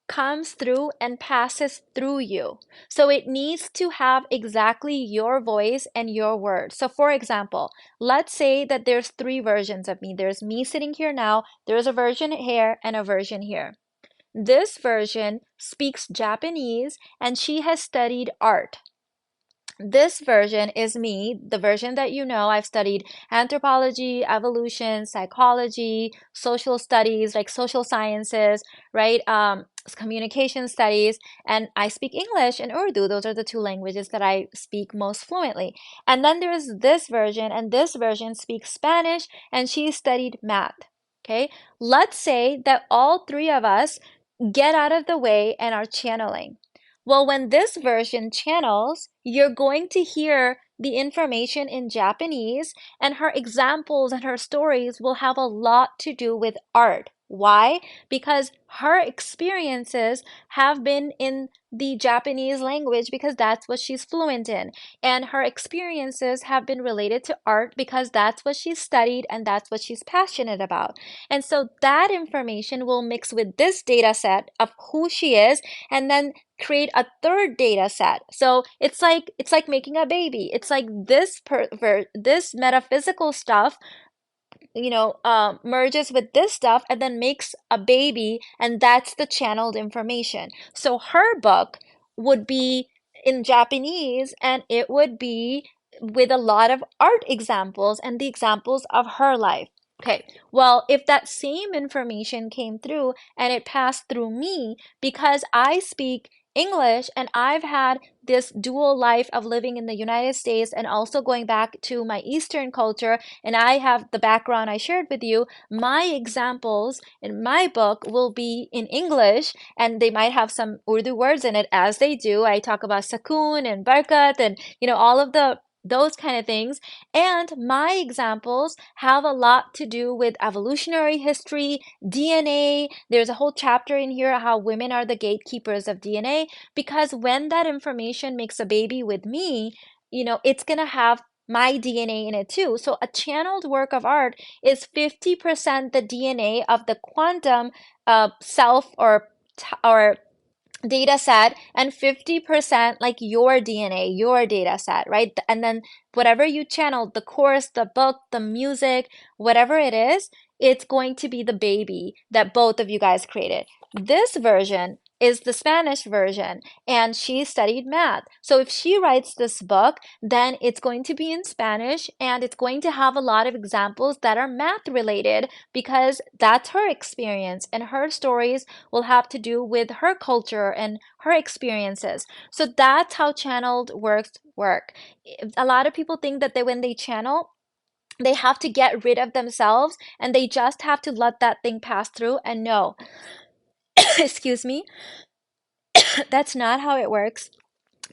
comes through and passes through you. So it needs to have exactly your voice and your words. So for example, let's say that there's three versions of me. There's me sitting here now, there's a version here and a version here. This version speaks Japanese and she has studied art. This version is me, the version that you know. I've studied anthropology, evolution, psychology, social studies, like social sciences, right? Communication studies, and I speak English and Urdu. Those are the two languages that I speak most fluently. And then there's this version, and this version speaks Spanish, and she studied math. Okay, let's say that all three of us get out of the way and are channeling. Well, when this version channels, you're going to hear the information in Japanese, and her examples and her stories will have a lot to do with art. Why? Because her experiences have been in the Japanese language because that's what she's fluent in. And her experiences have been related to art because that's what she's studied and that's what she's passionate about. And so that information will mix with this data set of who she is, and then create a third data set. So it's like making a baby. It's like this metaphysical stuff, merges with this stuff and then makes a baby, and that's the channeled information. So her book would be in Japanese, and it would be with a lot of art examples and the examples of her life. Okay, well, if that same information came through and it passed through me, because I speak English and I've had this dual life of living in the United States and also going back to my Eastern culture, and I have the background I shared with you, my examples in my book will be in English, and they might have some Urdu words in it, as they do. I talk about sakun and barakat and all of those kind of things. And my examples have a lot to do with evolutionary history, DNA. There's a whole chapter in here how women are the gatekeepers of DNA, because when that information makes a baby with me, it's gonna have my DNA in it too. So a channeled work of art is 50% the DNA of the quantum self or data set, and 50% like your DNA, your data set, right? And then whatever you channeled, the course, the book, the music, whatever it is, it's going to be the baby that both of you guys created. This version is the Spanish version, and she studied math. So if she writes this book, then it's going to be in Spanish, and it's going to have a lot of examples that are math related because that's her experience, and her stories will have to do with her culture and her experiences. So that's how channeled works work. A lot of people think that when they channel, they have to get rid of themselves and they just have to let that thing pass through. And no, excuse me, that's not how it works,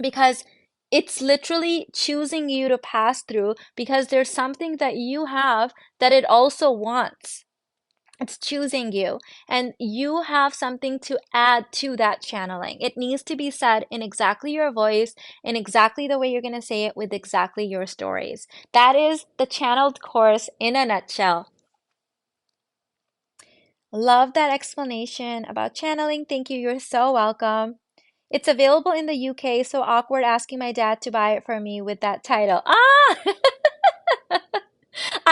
because it's literally choosing you to pass through because there's something that you have that it also wants. It's choosing you, and you have something to add to that channeling. It needs to be said in exactly your voice, in exactly the way you're going to say it, with exactly your stories. That is the channeled course in a nutshell. Love that explanation about channeling. Thank you. You're so welcome. It's available in the UK, so awkward asking my dad to buy it for me with that title. Ah!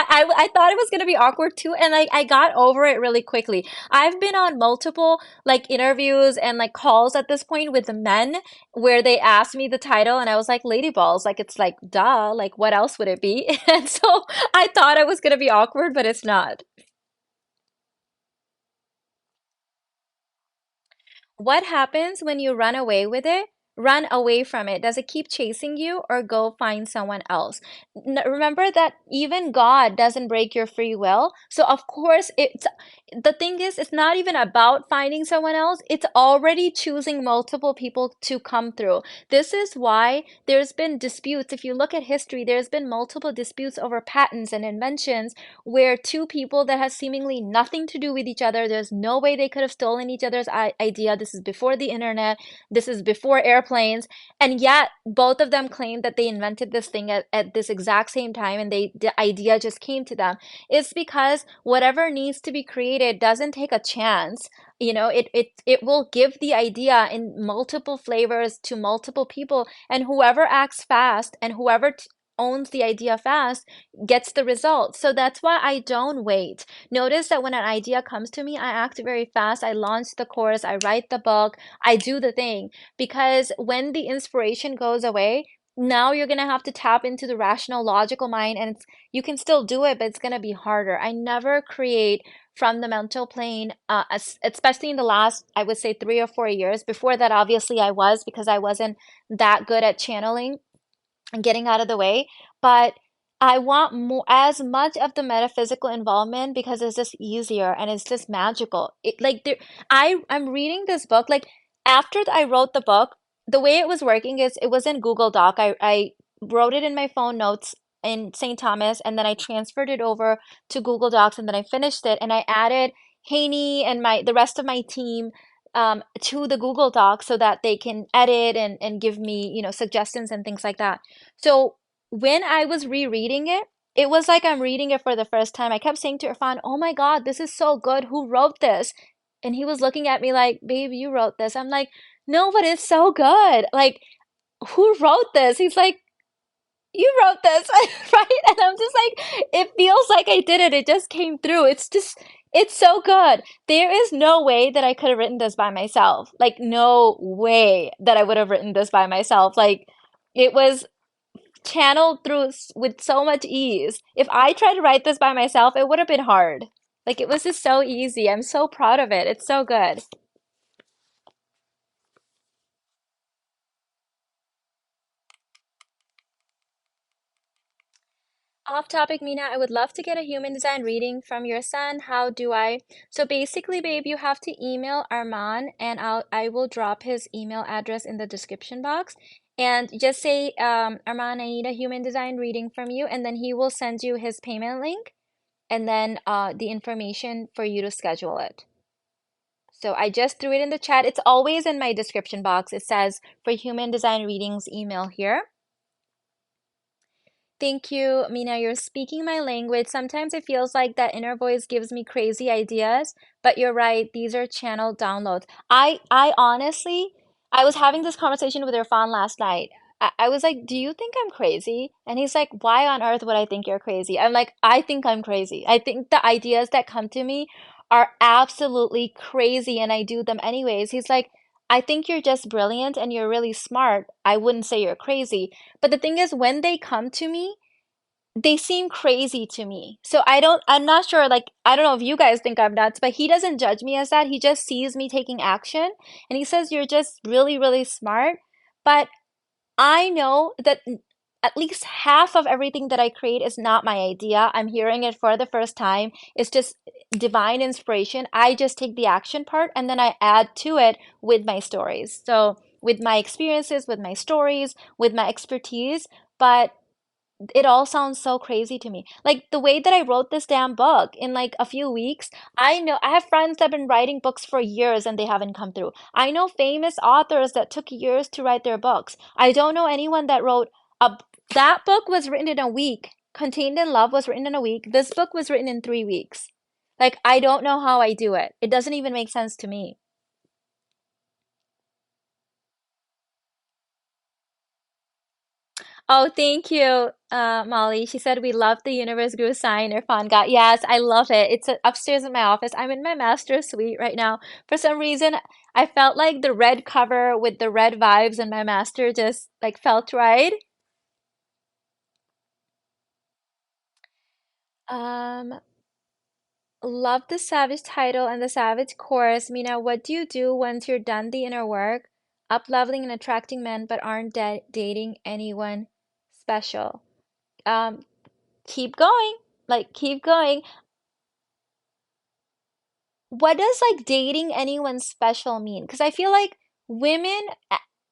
I thought it was gonna be awkward too, and like I got over it really quickly. I've been on multiple like interviews and like calls at this point with the men where they asked me the title, and I was like, Lady Balls, like it's like duh, like what else would it be? And so I thought I was gonna be awkward, but it's not. What happens when you run away with it? Run away from it. Does it keep chasing you or go find someone else? Remember that even God doesn't break your free will. So of course, it's the thing is, it's not even about finding someone else. It's already choosing multiple people to come through. This is why there's been disputes. If you look at history, there's been multiple disputes over patents and inventions where two people that has seemingly nothing to do with each other, there's no way they could have stolen each other's idea. This is before the internet, this is before airplanes, and yet both of them claim that they invented this thing at this exact same time, and the idea just came to them. It's because whatever needs to be created doesn't take a chance. It will give the idea in multiple flavors to multiple people, and whoever acts fast and whoever owns the idea fast gets the result. So that's why I don't wait. Notice that when an idea comes to me, I act very fast. I launch the course, I write the book, I do the thing. Because when the inspiration goes away, now you're going to have to tap into the rational, logical mind, and you can still do it, but it's going to be harder. I never create from the mental plane, especially in the last, I would say, 3 or 4 years. Before that, obviously, I was, because I wasn't that good at channeling and getting out of the way. But I want more, as much of the metaphysical involvement, because it's just easier and it's just magical. I'm reading this book like after I wrote the book. the way it was working is it was in Google Doc. I wrote it in my phone notes in St. Thomas, and then I transferred it over to Google Docs, and then I finished it, and I added Haney and the rest of my team to the Google Doc so that they can edit and give me, suggestions and things like that. So when I was rereading it, it was like I'm reading it for the first time. I kept saying to Irfan, "Oh my God, this is so good. Who wrote this?" And he was looking at me like, "Babe, you wrote this." I'm like, "No, but it's so good. Like, who wrote this?" He's like, "You wrote this," right? And I'm just like, it feels like I did it. It just came through. It's so good. There is no way that I could have written this by myself. Like, no way that I would have written this by myself. Like, it was channeled through with so much ease. If I tried to write this by myself, it would have been hard. Like, it was just so easy. I'm so proud of it. It's so good. Off topic, Mina, I would love to get a human design reading from your son. How do I? So basically, babe, you have to email Armaan and I will drop his email address in the description box. And just say, Armaan, I need a human design reading from you, and then he will send you his payment link and then the information for you to schedule it. So I just threw it in the chat. It's always in my description box. It says for human design readings, email here. Thank you, Mina. You're speaking my language. Sometimes it feels like that inner voice gives me crazy ideas, but you're right. These are channel downloads. I honestly, I was having this conversation with Irfan last night. I was like, "Do you think I'm crazy?" And he's like, "Why on earth would I think you're crazy?" I'm like, "I think I'm crazy. I think the ideas that come to me are absolutely crazy, and I do them anyways." He's like, "I think you're just brilliant and you're really smart. I wouldn't say you're crazy." But the thing is, when they come to me, they seem crazy to me. So I'm not sure, like, I don't know if you guys think I'm nuts, but he doesn't judge me as that. He just sees me taking action and he says, "You're just really, really smart." But I know that at least half of everything that I create is not my idea. I'm hearing it for the first time. It's just divine inspiration. I just take the action part and then I add to it with my stories. So, with my experiences, with my stories, with my expertise. But it all sounds so crazy to me. Like the way that I wrote this damn book in like a few weeks. I know I have friends that have been writing books for years and they haven't come through. I know famous authors that took years to write their books. I don't know anyone that wrote a that book was written in a week. Contained in Love was written in a week. This book was written in 3 weeks. Like I don't know how I do it. It doesn't even make sense to me. Oh, thank you, Molly. She said we love the universe grew sign Irfan got. Yes, I love it. It's upstairs in my office. I'm in my master's suite right now. For some reason, I felt like the red cover with the red vibes in my master just like felt right. Um, love the Savage title and the Savage chorus. Mina, what do you do once you're done the inner work, up leveling and attracting men, but aren't dating anyone special? Um, keep going. Like, keep going. What does like dating anyone special mean? Because I feel like women,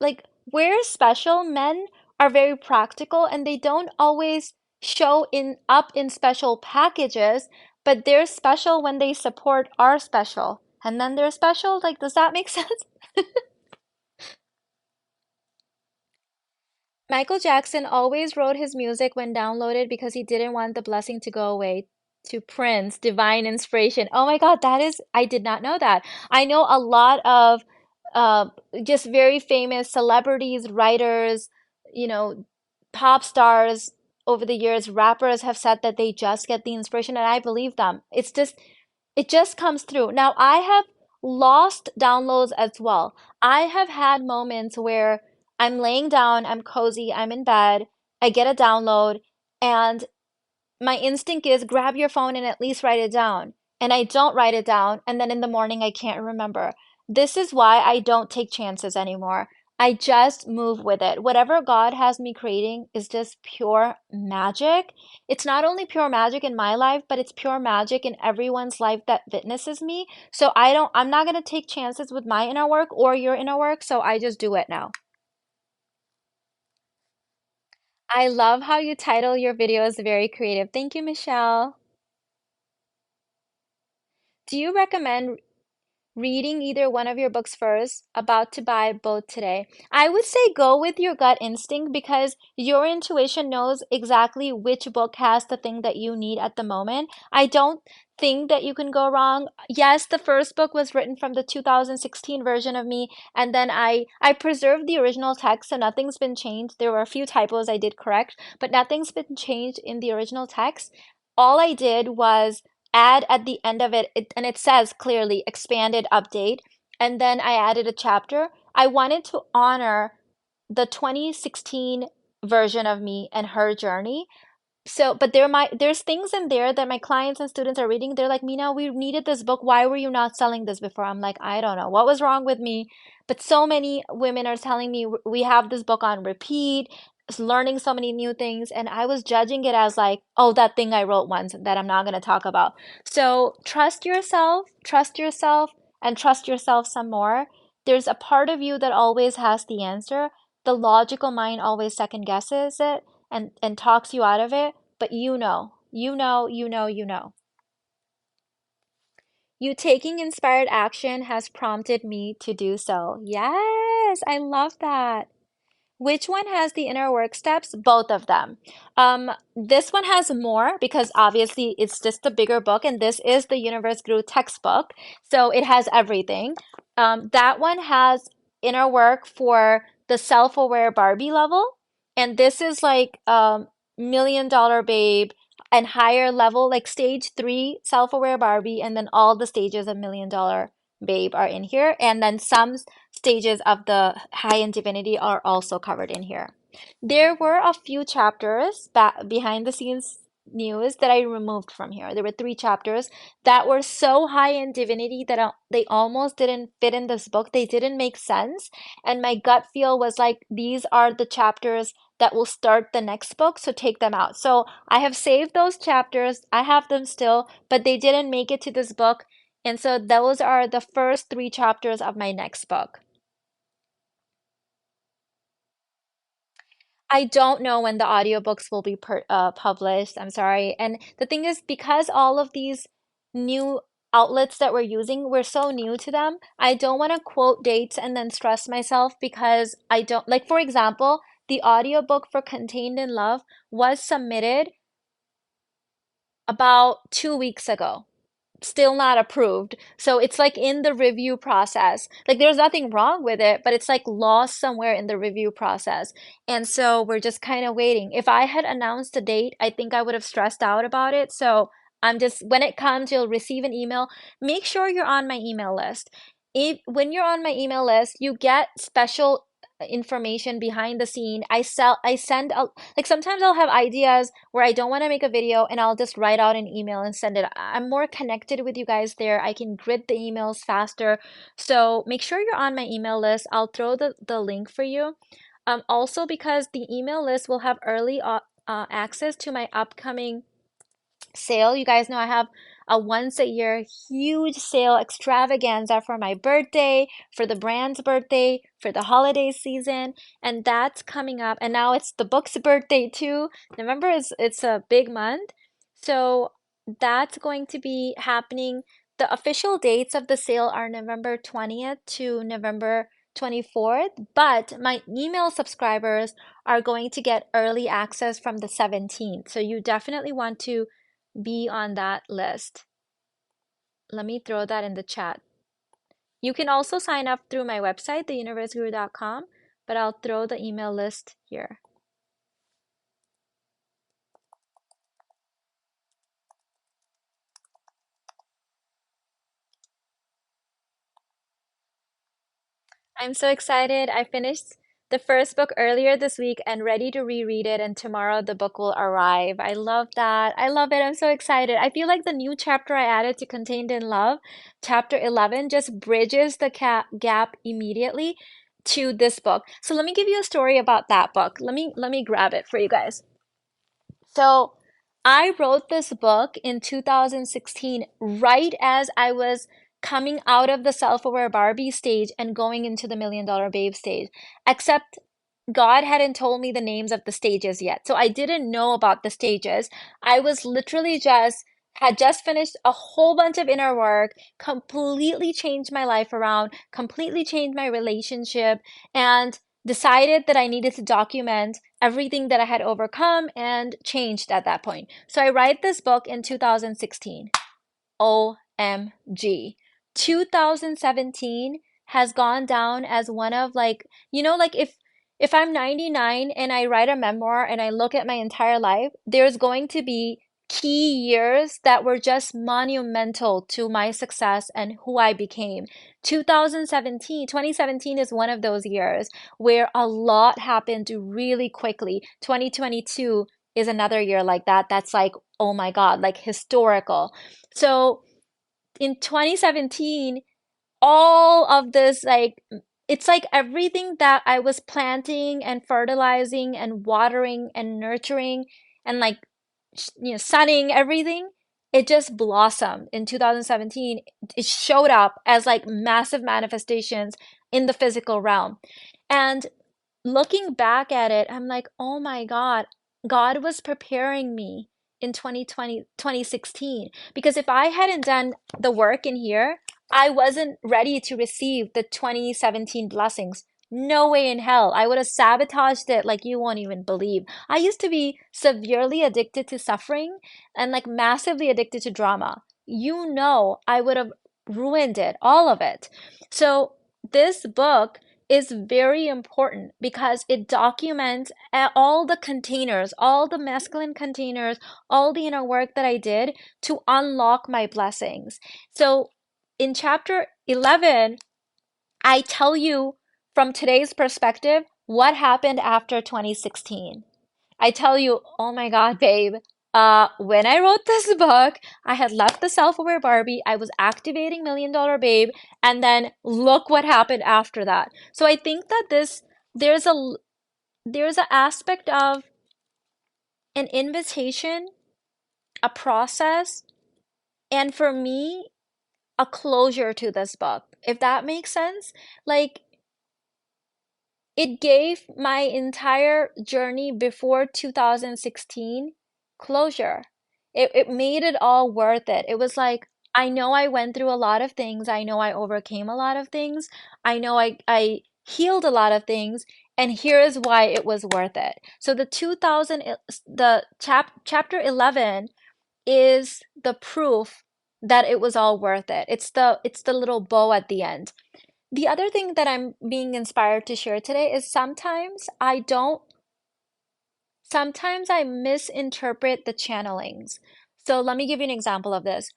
like we're special, men are very practical and they don't always show in up in special packages, but they're special when they support our special. And then they're special. Like, does that make sense? Michael Jackson always wrote his music when downloaded because he didn't want the blessing to go away. To Prince, divine inspiration. Oh my God, I did not know that. I know a lot of uh, just very famous celebrities, writers, you know, pop stars over the years, rappers have said that they just get the inspiration, and I believe them. It just comes through. Now, I have lost downloads as well. I have had moments where I'm laying down, I'm cozy, I'm in bed, I get a download, and my instinct is grab your phone and at least write it down. And I don't write it down, and then in the morning I can't remember. This is why I don't take chances anymore. I just move with it. Whatever God has me creating is just pure magic. It's not only pure magic in my life, but it's pure magic in everyone's life that witnesses me. So I'm not gonna take chances with my inner work or your inner work, so I just do it now. I love how you title your videos very creative. Thank you, Michelle. Do you recommend reading either one of your books first, about to buy both today? I would say go with your gut instinct because your intuition knows exactly which book has the thing that you need at the moment. I don't think that you can go wrong. Yes, the first book was written from the 2016 version of me, and then I preserved the original text, so nothing's been changed. There were a few typos I did correct, but nothing's been changed in the original text. All I did was add at the end of and it says clearly expanded update, and then I added a chapter. I wanted to honor the 2016 version of me and her journey, so, but there's things in there that my clients and students are reading. They're like, Mina, we needed this book. Why were you not selling this before? I'm like, I don't know. What was wrong with me? But so many women are telling me we have this book on repeat, learning so many new things. And I was judging it as like, oh, that thing I wrote once that I'm not going to talk about. So trust yourself, and trust yourself some more. There's a part of you that always has the answer. The logical mind always second guesses it and talks you out of it, but you know. You taking inspired action has prompted me to do so. Yes, I love that. Which one has the inner work steps? Both of them. This one has more because obviously it's just a bigger book, and this is the Universe Grew textbook, so it has everything. That one has inner work for the self-aware Barbie level, and this is like million dollar babe and higher level, like stage three self-aware Barbie, and then all the stages of million dollar babe are in here, and then some stages of the high-end divinity are also covered in here. There were a few chapters behind the scenes news that I removed from here. There were three chapters that were so high in divinity that they almost didn't fit in this book. They didn't make sense. And my gut feel was like, these are the chapters that will start the next book, so take them out. So I have saved those chapters. I have them still, but they didn't make it to this book. And so those are the first three chapters of my next book. I don't know when the audiobooks will be published. I'm sorry. And the thing is, because all of these new outlets that we're using, we're so new to them, I don't want to quote dates and then stress myself because I don't, like, for example, the audiobook for Contained in Love was submitted about 2 weeks ago, still not approved. So it's like in the review process. Like there's nothing wrong with it, but it's like lost somewhere in the review process. And so we're just kind of waiting. If I had announced a date, I think I would have stressed out about it. So I'm just, when it comes, you'll receive an email. Make sure you're on my email list. If when you're on my email list, you get special information behind the scene. I send out, like sometimes I'll have ideas where I don't want to make a video and I'll just write out an email and send it. I'm more connected with you guys there. I can grid the emails faster. So make sure you're on my email list. I'll throw the link for you. Also because the email list will have early access to my upcoming sale. You guys know I have a once a year huge sale extravaganza for my birthday, for the brand's birthday, for the holiday season, and that's coming up. And now it's the book's birthday too. November is it's a big month. So that's going to be happening. The official dates of the sale are November 20th to November 24th, but my email subscribers are going to get early access from the 17th. So you definitely want to be on that list. Let me throw that in the chat. You can also sign up through my website, theuniverseguru.com, but I'll throw the email list here. I'm so excited. I finished the first book earlier this week and ready to reread it, and tomorrow the book will arrive. I love that. I love it. I'm so excited. I feel like the new chapter I added to Contained in Love, chapter 11, just bridges the gap immediately to this book. So let me give you a story about that book. Let me grab it for you guys. So I wrote this book in 2016, right as I was coming out of the self-aware Barbie stage and going into the million dollar babe stage. Except God hadn't told me the names of the stages yet. So I didn't know about the stages. I was literally had just finished a whole bunch of inner work, completely changed my life around, completely changed my relationship, and decided that I needed to document everything that I had overcome and changed at that point. So I write this book in 2016. OMG. 2017 has gone down as one of like, like if I'm 99 and I write a memoir and I look at my entire life, there's going to be key years that were just monumental to my success and who I became. 2017 is one of those years where a lot happened really quickly. 2022 is another year like that. That's like, oh my God, like historical. So in 2017, all of this, like, it's like everything that I was planting and fertilizing and watering and nurturing and like, sunning everything, it just blossomed in 2017. It showed up as like massive manifestations in the physical realm. And looking back at it, I'm like, oh my God, God was preparing me in 2020, 2016. Because if I hadn't done the work in here, I wasn't ready to receive the 2017 blessings. No way in hell. I would have sabotaged it like you won't even believe. I used to be severely addicted to suffering and like massively addicted to drama. I would have ruined it, all of it. So this book is very important because it documents all the containers, all the masculine containers, all the inner work that I did to unlock my blessings. So in chapter 11, I tell you from today's perspective what happened after 2016. I tell you, oh my God, babe, when I wrote this book, I had left the self-aware Barbie, I was activating Million Dollar Babe, and then look what happened after that. So I think that there's a there's an aspect of an invitation, a process, and for me, a closure to this book, if that makes sense. Like it gave my entire journey before 2016 closure. It made it all worth it. It was like, I know I went through a lot of things. I know I overcame a lot of things. I know I healed a lot of things. And here is why it was worth it. So chapter 11 is the proof that it was all worth it. It's the little bow at the end. The other thing that I'm being inspired to share today is sometimes I misinterpret the channelings. So let me give you an example of this.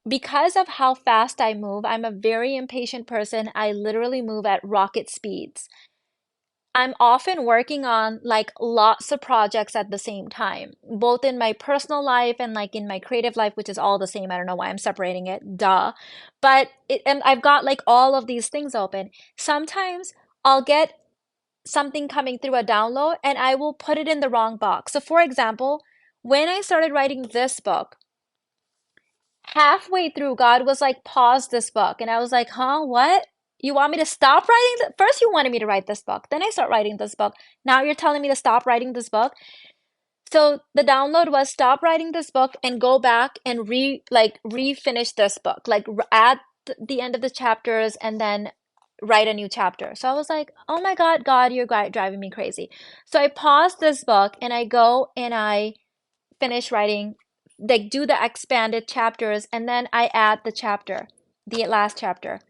Because of how fast I move, I'm a very impatient person. I literally move at rocket speeds. I'm often working on like lots of projects at the same time, both in my personal life and like in my creative life, which is all the same. I don't know why I'm separating it, duh. And I've got like all of these things open. Sometimes I'll get something coming through a download and I will put it in the wrong box. So for example, when I started writing this book, halfway through, God was like, pause this book. And I was like, huh, what? You want me to stop writing? First, you wanted me to write this book. Then I start writing this book. Now you're telling me to stop writing this book. So the download was stop writing this book and go back and refinish this book, like add the end of the chapters and then write a new chapter. So I was like, oh my God, God, you're driving me crazy. So I paused this book and I go and I finish writing, like do the expanded chapters, and then I add the last chapter.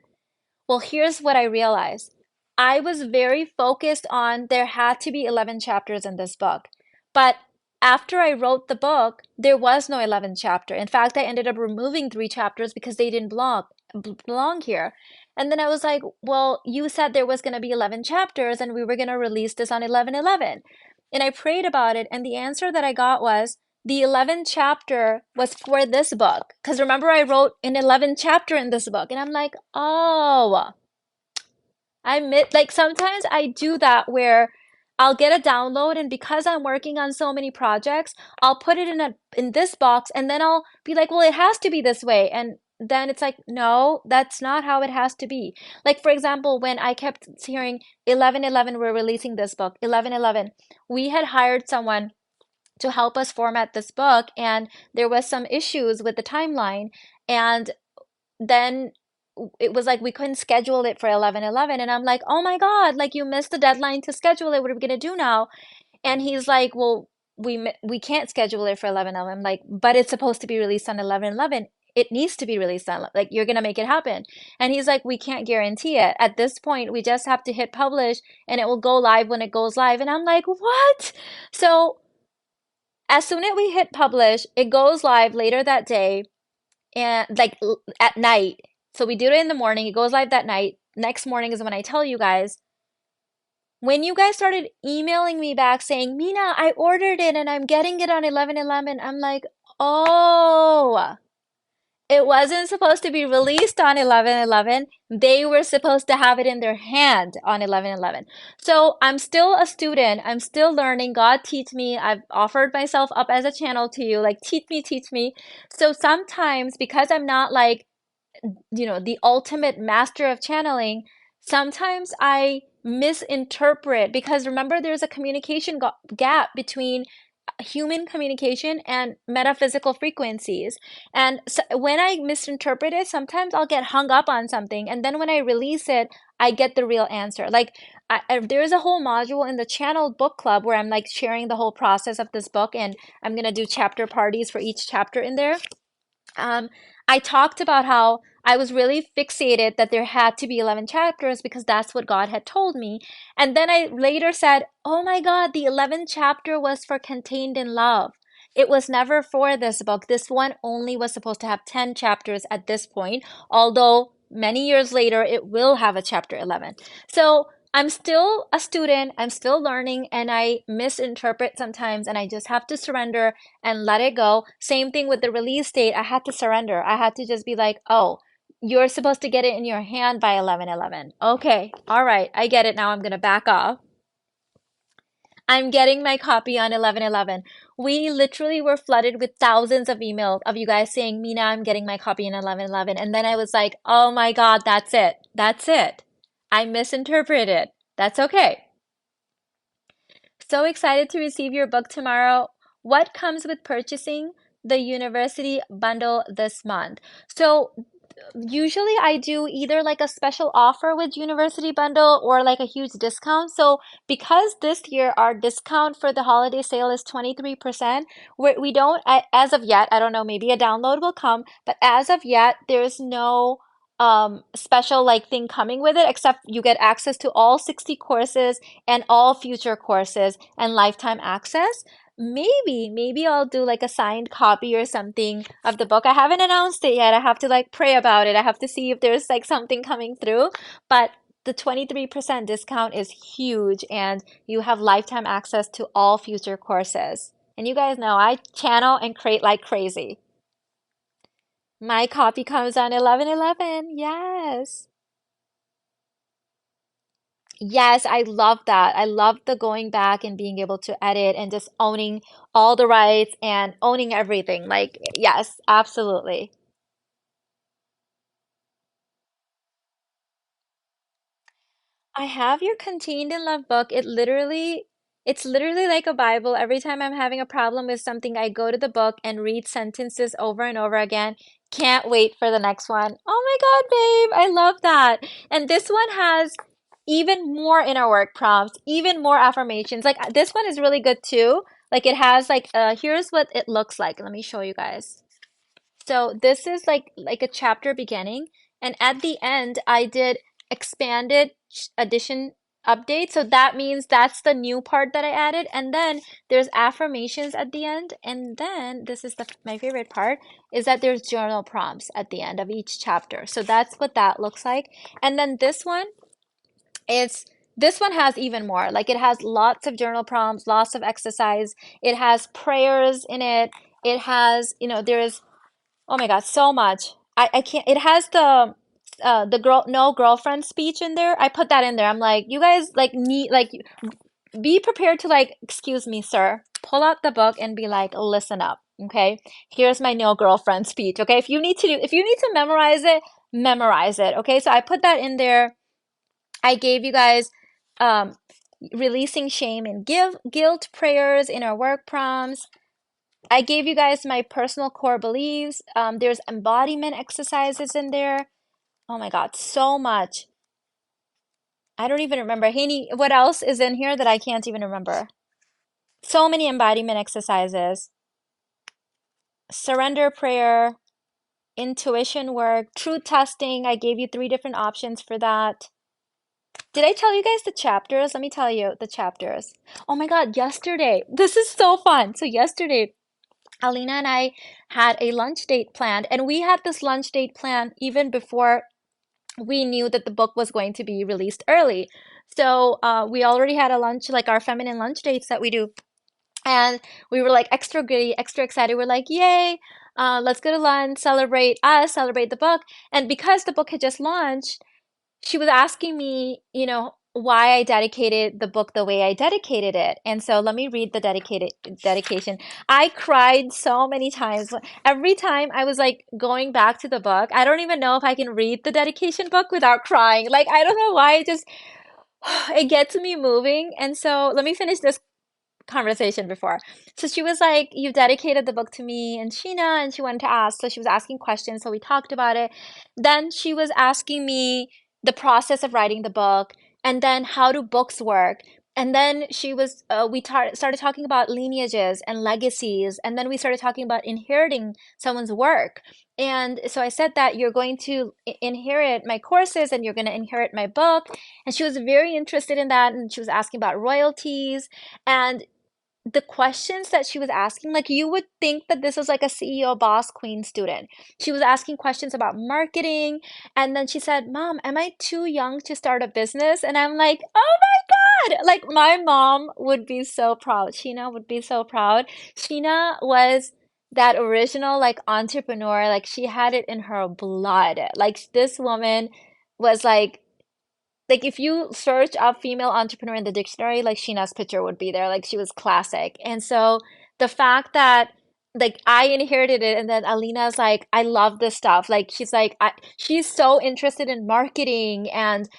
Well, here's what I realized. I was very focused on there had to be 11 chapters in this book. But after I wrote the book, there was no 11th chapter. In fact, I ended up removing 3 chapters because they didn't belong here. And then I was like, well, you said there was going to be 11 chapters and we were going to release this on 11/11. And I prayed about it, and the answer that I got was the 11th chapter was for this book. Because remember, I wrote an 11th chapter in this book. And I'm like, oh, like sometimes I do that where I'll get a download, and because I'm working on so many projects, I'll put it in this box and then I'll be like, well, it has to be this way. And then it's like, no, that's not how it has to be. Like, for example, when I kept hearing 11/11, we're releasing this book, 11/11, we had hired someone to help us format this book, and there was some issues with the timeline. And then it was like we couldn't schedule it for 11/11, and I'm like, oh my God, like you missed the deadline to schedule it. What are we gonna do now? And he's like, well, we can't schedule it for 11/11. I'm like, but it's supposed to be released on 11/11. It needs to be released on, like, you're gonna make it happen. And he's like, we can't guarantee it. At this point, we just have to hit publish and it will go live when it goes live. And I'm like, what? So as soon as we hit publish, it goes live later that day, and like at night. So we do it in the morning, it goes live that night. Next morning is when I tell you guys. When you guys started emailing me back saying, Mina, I ordered it and I'm getting it on 11/11, I'm like, oh, it wasn't supposed to be released on 11/11. They were supposed to have it in their hand on 11/11. So I'm still a student. I'm still learning. God teach me. I've offered myself up as a channel to you. Like, teach me, teach me. So sometimes, because I'm not like, the ultimate master of channeling, sometimes I misinterpret, because remember, there's a communication gap between human communication and metaphysical frequencies. And so when I misinterpret it, sometimes I'll get hung up on something. And then when I release it, I get the real answer. Like, there's a whole module in the channel book club where I'm like sharing the whole process of this book. And I'm going to do chapter parties for each chapter in there. um, I talked about how I was really fixated that there had to be 11 chapters because that's what God had told me. And then I later said, oh my God, the 11th chapter was for contained in love. It was never for this book. This one only was supposed to have 10 chapters at this point, although many years later it will have a chapter 11. So I'm still a student, I'm still learning, and I misinterpret sometimes, and I just have to surrender and let it go. Same thing with the release date. I had to surrender. I had to just be like, oh, you're supposed to get it in your hand by 11/11. Okay, all right, I get it now. I'm gonna back off. I'm getting my copy on 11/11. We literally were flooded with thousands of emails of you guys saying, Mina, I'm getting my copy in 11/11. And then I was like, oh my God, that's it. That's it. I misinterpreted. That's okay. So excited to receive your book tomorrow. What comes with purchasing the university bundle this month? So usually I do either like a special offer with university bundle or like a huge discount. So because this year our discount for the holiday sale is 23%, we don't, as of yet, I don't know, maybe a download will come, but as of yet, there's no special like thing coming with it, except you get access to all 60 courses and all future courses and lifetime access. Maybe I'll do like a signed copy or something of the book. I haven't announced it yet. I have to like pray about it. I have to see if there's like something coming through. But the 23% discount is huge, and you have lifetime access to all future courses. And you guys know I channel and create like crazy. My copy comes on 11/11. Yes. Yes, I love that. I love the going back and being able to edit and just owning all the rights and owning everything. Like, yes, absolutely. I have your Contained in Love book. It's literally like a Bible. Every time I'm having a problem with something, I go to the book and read sentences over and over again. Can't wait for the next one. Oh my God, babe, I love that. And this one has even more inner work prompts, even more affirmations. Like, this one is really good too. Like, it has like here's what it looks like. Let me show you guys. So this is like a chapter beginning, and at the end I did expanded edition update. So that means that's the new part that I added, and then there's affirmations at the end, and then this is my favorite part is that there's journal prompts at the end of each chapter. So that's what that looks like. And then it's this one has even more. Like, it has lots of journal prompts, lots of exercise. It has prayers in it. It has, there's, oh my God, so much. I can't, it has the girl, no girlfriend speech in there. I put that in there. I'm like, you guys like need, like, be prepared to like, excuse me, sir, pull out the book and be like, listen up. Okay, here's my no girlfriend speech. Okay, if you need to memorize it, memorize it. Okay, so I put that in there. I gave you guys um, releasing shame and guilt prayers in our work prompts. I gave you guys my personal core beliefs. There's embodiment exercises in there. Oh my God, so much. I don't even remember. Haney, what else is in here that I can't even remember? So many embodiment exercises. Surrender prayer, intuition work, truth testing. I gave you 3 different options for that. Did I tell you guys the chapters? Let me tell you the chapters. Oh my God, yesterday. This is so fun. So yesterday, Alina and I had a lunch date planned, and we had this lunch date planned even before we knew that the book was going to be released early. So we already had a lunch, like our feminine lunch dates that we do. And we were like extra giddy, extra excited. We're like, yay, let's go to lunch, celebrate us, celebrate the book. And because the book had just launched, she was asking me, why I dedicated the book the way I dedicated it. And so let me read the dedication. I cried so many times. Every time I was like going back to the book, I don't even know if I can read the dedication book without crying. Like I don't know why it gets me moving. And so let me finish this conversation before. So she was like, you dedicated the book to me and Sheena, and she wanted to ask. So she was asking questions. So we talked about it. Then she was asking me the process of writing the book, and then how do books work. And then started talking about lineages and legacies. And then we started talking about inheriting someone's work. And so I said that you're going to inherit my courses and you're going to inherit my book. And she was very interested in that. And she was asking about royalties. And the questions that she was asking, like you would think that this was like a CEO boss queen student. She was asking questions about marketing, and then she said, "Mom, am I too young to start a business?" And I'm like, "Oh my God!" Like my mom would be so proud. Sheena would be so proud. Sheena was that original like entrepreneur, like she had it in her blood. Like this woman was like if you search up female entrepreneur in the dictionary, like Sheena's picture would be there. Like she was classic. And so the fact that like I inherited it and then Alina's like, I love this stuff. Like she's like she's so interested in marketing and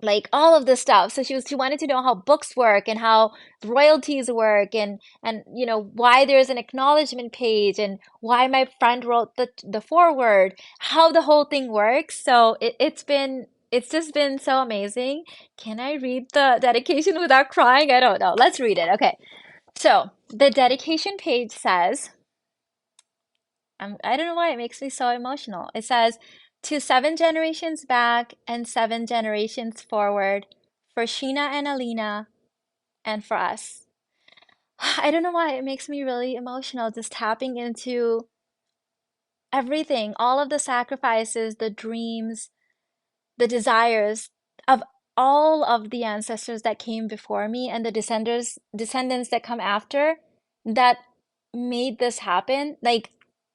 like all of this stuff. So she wanted to know how books work and how royalties work and why there's an acknowledgement page and why my friend wrote the foreword, how the whole thing works. So it's just been so amazing. Can I read the dedication without crying? I don't know. Let's read it. Okay. So the dedication page says, I don't know why it makes me so emotional. It says, to 7 generations back and 7 generations forward, for Sheena and Alina, and for us. I don't know why it makes me really emotional just tapping into everything, all of the sacrifices, the dreams, the desires of all of the ancestors that came before me and the descendants that come after that made this happen. Like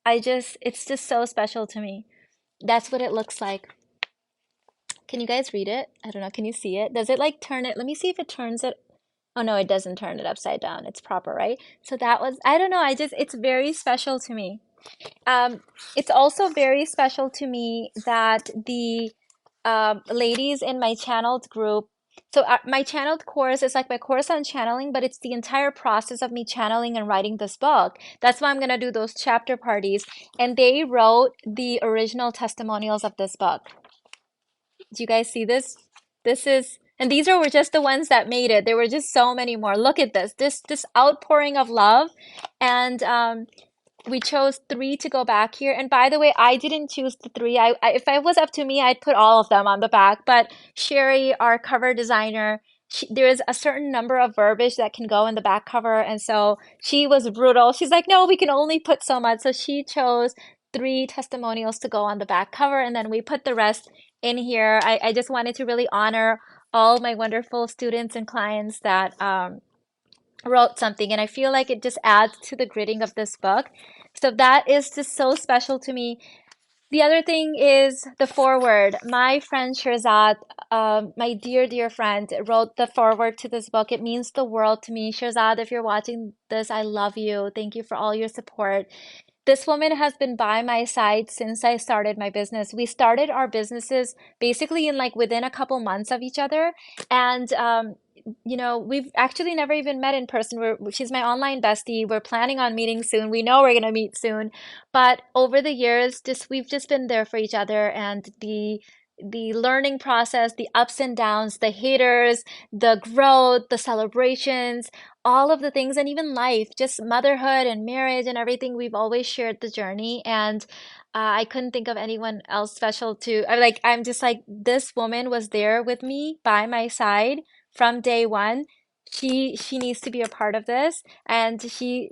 it's just so special to me. That's what it looks like. Can you guys read it? I don't know. Can you see it? Does it like turn it? Let me see if it turns it. Oh no, it doesn't turn it upside down. It's proper, right? So that was, I don't know. It's very special to me. Um, it's also very special to me that the ladies in my channeled group, so my channeled course is like my course on channeling, but it's the entire process of me channeling and writing this book. That's why I'm gonna do those chapter parties. And they wrote the original testimonials of this book. Do you guys see this? And these were just the ones that made it. There were just so many more. Look at this outpouring of love. And we chose 3 to go back here. And by the way, I didn't choose the 3. If it was up to me, I'd put all of them on the back. But Sherry, our cover designer, there is a certain number of verbiage that can go in the back cover. And so she was brutal. She's like, no, we can only put so much. So she chose 3 testimonials to go on the back cover. And then we put the rest in here. I just wanted to really honor all my wonderful students and clients that wrote something, and I feel like it just adds to the gritting of this book. So that is just so special to me. The other thing is the foreword. My friend Shirzad, my dear, dear friend, wrote the foreword to this book. It means the world to me. Shirzad, if you're watching this, I love you. Thank you for all your support. This woman has been by my side since I started my business. We started our businesses basically in like within a couple months of each other. And we've actually never even met in person. She's my online bestie. We're planning on meeting soon. We know we're gonna meet soon. But over the years, just we've just been there for each other, and the learning process, the ups and downs, the haters, the growth, the celebrations, all of the things, and even life, just motherhood and marriage and everything, we've always shared the journey. And I couldn't think of anyone else special to, I'm just like, this woman was there with me by my side from day one. She needs to be a part of this, and she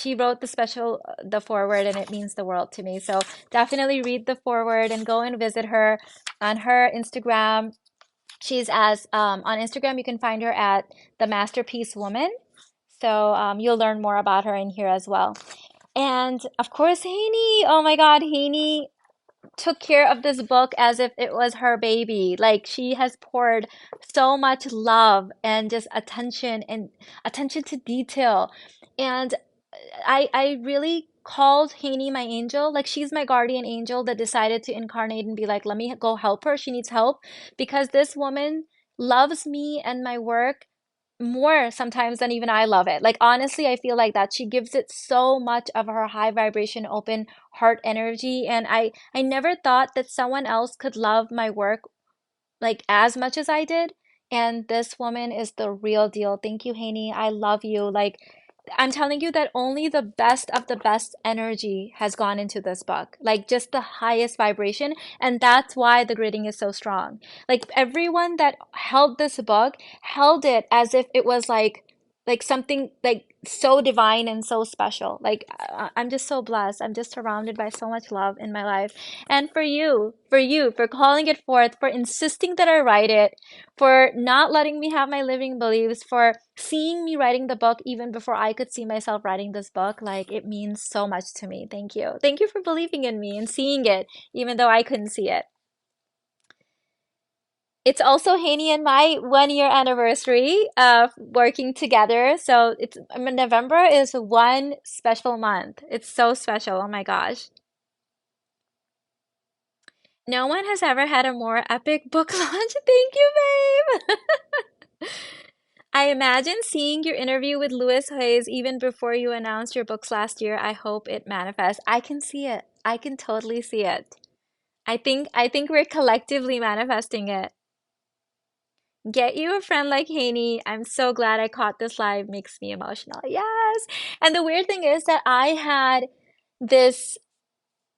wrote the foreword, and it means the world to me. So definitely read the foreword and go and visit her on her Instagram. She's as on Instagram, you can find her at the Masterpiece Woman. So you'll learn more about her in here as well. And of course, Haney. Oh my God, Haney took care of this book as if it was her baby. Like she has poured so much love and just attention to detail. And I really called Haney my angel. Like she's my guardian angel that decided to incarnate and be like, let me go help her. She needs help because this woman loves me and my work more sometimes than even I love it. Like honestly, I feel like that she gives it so much of her high vibration, open heart energy, and I never thought that someone else could love my work like as much as I did. And this woman is the real deal. Thank you, Haney. I love you. Like, I'm telling you that only the best of the best energy has gone into this book. Like, just the highest vibration. And that's why the grading is so strong. Like, everyone that held this book held it as if it was like something like so divine and so special. Like, I'm just so blessed. I'm just surrounded by so much love in my life. And for calling it forth, for insisting that I write it, for not letting me have my living beliefs, for seeing me writing the book even before I could see myself writing this book. Like, it means so much to me. Thank you. Thank you for believing in me and seeing it, even though I couldn't see it. It's also Haney and my 1 year anniversary of working together. So November is one special month. It's so special. Oh my gosh. No one has ever had a more epic book launch. Thank you, babe. I imagine seeing your interview with Louis Hayes even before you announced your books last year. I hope it manifests. I can see it. I can totally see it. I think we're collectively manifesting it. Get you a friend like Haney. I'm so glad I caught this live. Makes me emotional. Yes. And the weird thing is that I had this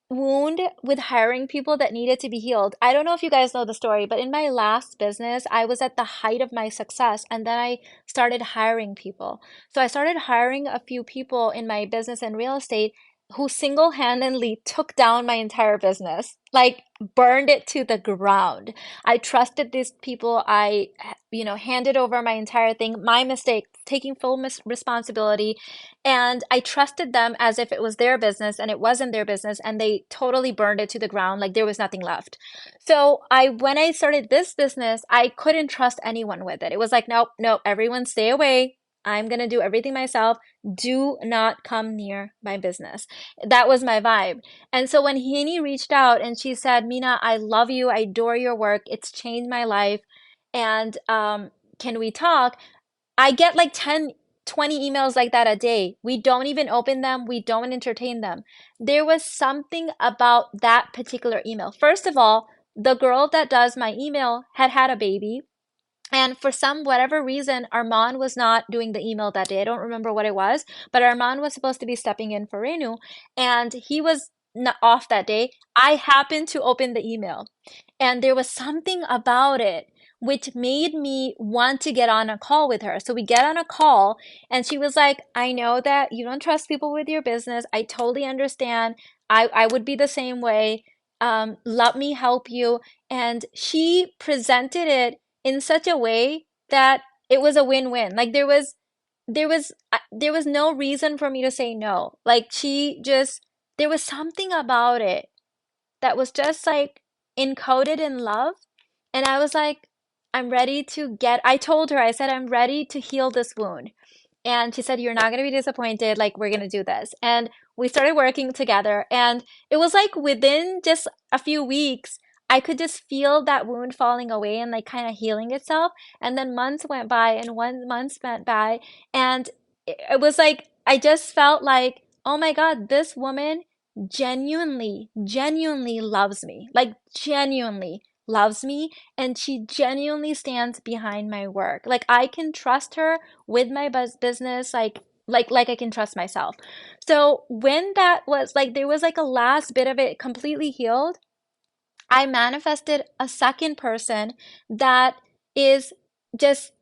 wound with hiring people that needed to be healed. I don't know if you guys know the story, but in my last business, I was at the height of my success and then I started hiring people. So I started hiring a few people in my business and real estate who single-handedly took down my entire business, like burned it to the ground. I trusted these people. Handed over my entire thing, my mistake, taking full responsibility, and I trusted them as if it was their business and it wasn't their business, and they totally burned it to the ground like there was nothing left. So when I started this business, I couldn't trust anyone with it. It was like, nope, nope, everyone stay away. I'm gonna do everything myself. Do not come near my business. That was my vibe. And so when Hini reached out and she said, Mina, I love you. I adore your work. It's changed my life. And can we talk? I get like 10, 20 emails like that a day. We don't even open them. We don't entertain them. There was something about that particular email. First of all, the girl that does my email had had a baby. And for some whatever reason, Armaan was not doing the email that day. I don't remember what it was, but Armaan was supposed to be stepping in for Renu, and he was not off that day. I happened to open the email, and there was something about it which made me want to get on a call with her. So we get on a call, and she was like, I know that you don't trust people with your business. I totally understand. I would be the same way. Let me help you. And she presented it in such a way that it was a win-win. Like there was no reason for me to say no. Like there was something about it that was just like encoded in love. And I was like, I'm ready to get, I told her, I said, I'm ready to heal this wound. And she said, "You're not going to be disappointed. Like, we're going to do this." And we started working together. And it was like within just a few weeks, I could just feel that wound falling away and like kind of healing itself. And then months went by and 1 month went by. And it was like, I just felt like, oh my God, this woman genuinely, genuinely loves me. Like, genuinely loves me. And she genuinely stands behind my work. Like, I can trust her with my business, like I can trust myself. So when that was like there was like a last bit of it completely healed, I manifested a second person that is just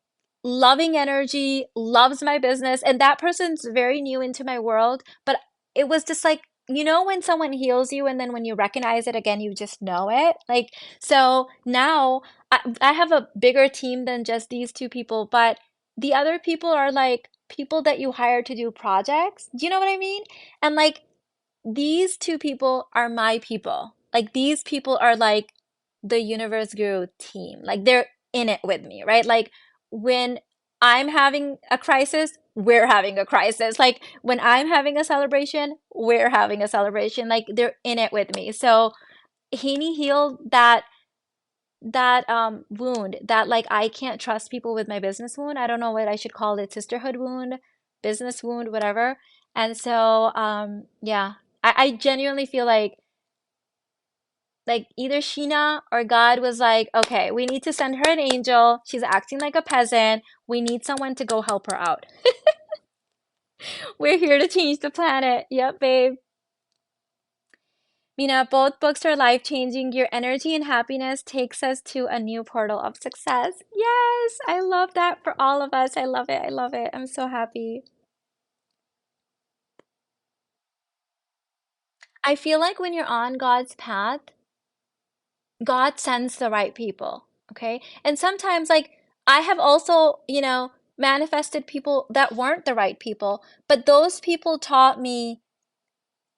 loving energy, loves my business, and that person's very new into my world, but it was just like, you know, when someone heals you and then when you recognize it again, you just know it. Like, so now I have a bigger team than just these two people, but the other people are like people that you hire to do projects. Do you know what I mean? And like these two people are my people. Like these people are like the Universe Guru team. Like they're in it with me, right? Like when I'm having a crisis, we're having a crisis. Like when I'm having a celebration, we're having a celebration. Like they're in it with me. So Haney healed that wound, that like I can't trust people with my business wound. I don't know what I should call it, sisterhood wound, business wound, whatever. And so yeah, I genuinely feel like either Sheena or God was like, okay, we need to send her an angel. She's acting like a peasant. We need someone to go help her out. We're here to change the planet. Yep, babe. Mina, both books are life-changing. Your energy and happiness takes us to a new portal of success. Yes, I love that for all of us. I love it. I love it. I'm so happy. I feel like when you're on God's path, God sends the right people. Okay. And sometimes, like, I have also, manifested people that weren't the right people, but those people taught me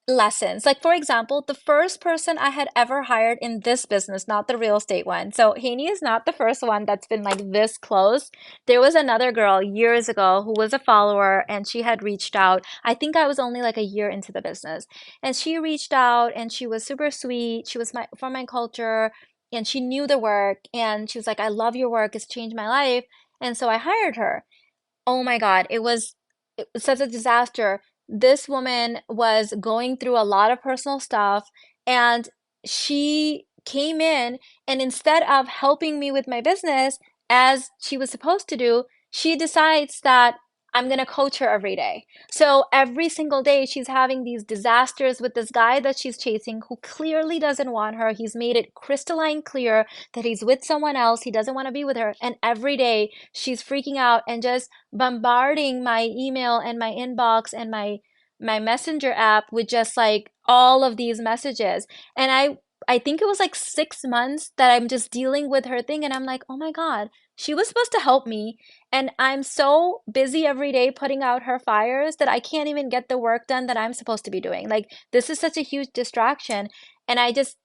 lessons. Like, for example, the first person I had ever hired in this business, not the real estate one. So Haney is not the first one that's been like this close. There was another girl years ago who was a follower and she had reached out. I think I was only like a year into the business. And she reached out and she was super sweet. She was from my culture and she knew the work and she was like, "I love your work. It's changed my life." And so I hired her. Oh my God, it was such a disaster. This woman was going through a lot of personal stuff, and she came in, and instead of helping me with my business as she was supposed to do, she decides that I'm gonna coach her every day. So every single day, she's having these disasters with this guy that she's chasing who clearly doesn't want her. He's made it crystalline clear that he's with someone else. He doesn't want to be with her. And every day, she's freaking out and just bombarding my email and my inbox and my messenger app with just like all of these messages. And I think it was like 6 months that I'm just dealing with her thing, and I'm like, oh my God, she was supposed to help me, and I'm so busy every day putting out her fires that I can't even get the work done that I'm supposed to be doing. Like this is such a huge distraction. And I just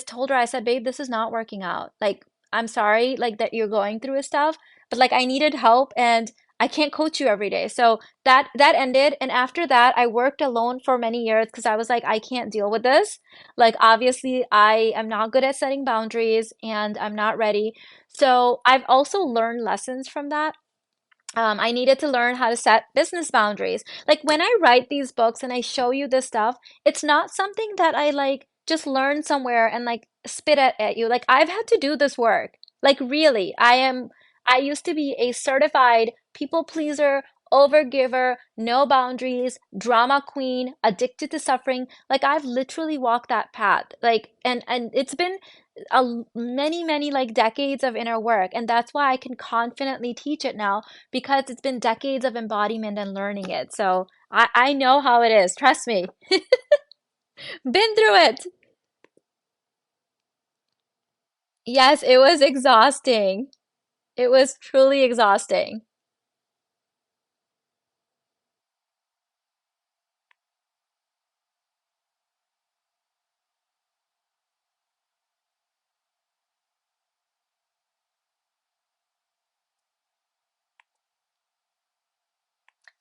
told her, I said, "Babe, this is not working out. Like I'm sorry like that you're going through stuff, but like I needed help and I can't coach you every day." So that ended, and after that I worked alone for many years because I was like, I can't deal with this. Like obviously I am not good at setting boundaries and I'm not ready. So I've also learned lessons from that. I needed to learn how to set business boundaries. Like when I write these books and I show you this stuff, it's not something that I like just learn somewhere and like spit at you. Like I've had to do this work. Like really, I used to be a certified people pleaser, overgiver, no boundaries, drama queen, addicted to suffering. Like I've literally walked that path. Like and it's been many like decades of inner work, and that's why I can confidently teach it now because it's been decades of embodiment and learning it. So I know how it is. Trust me. Been through it. Yes, it was exhausting. It was truly exhausting.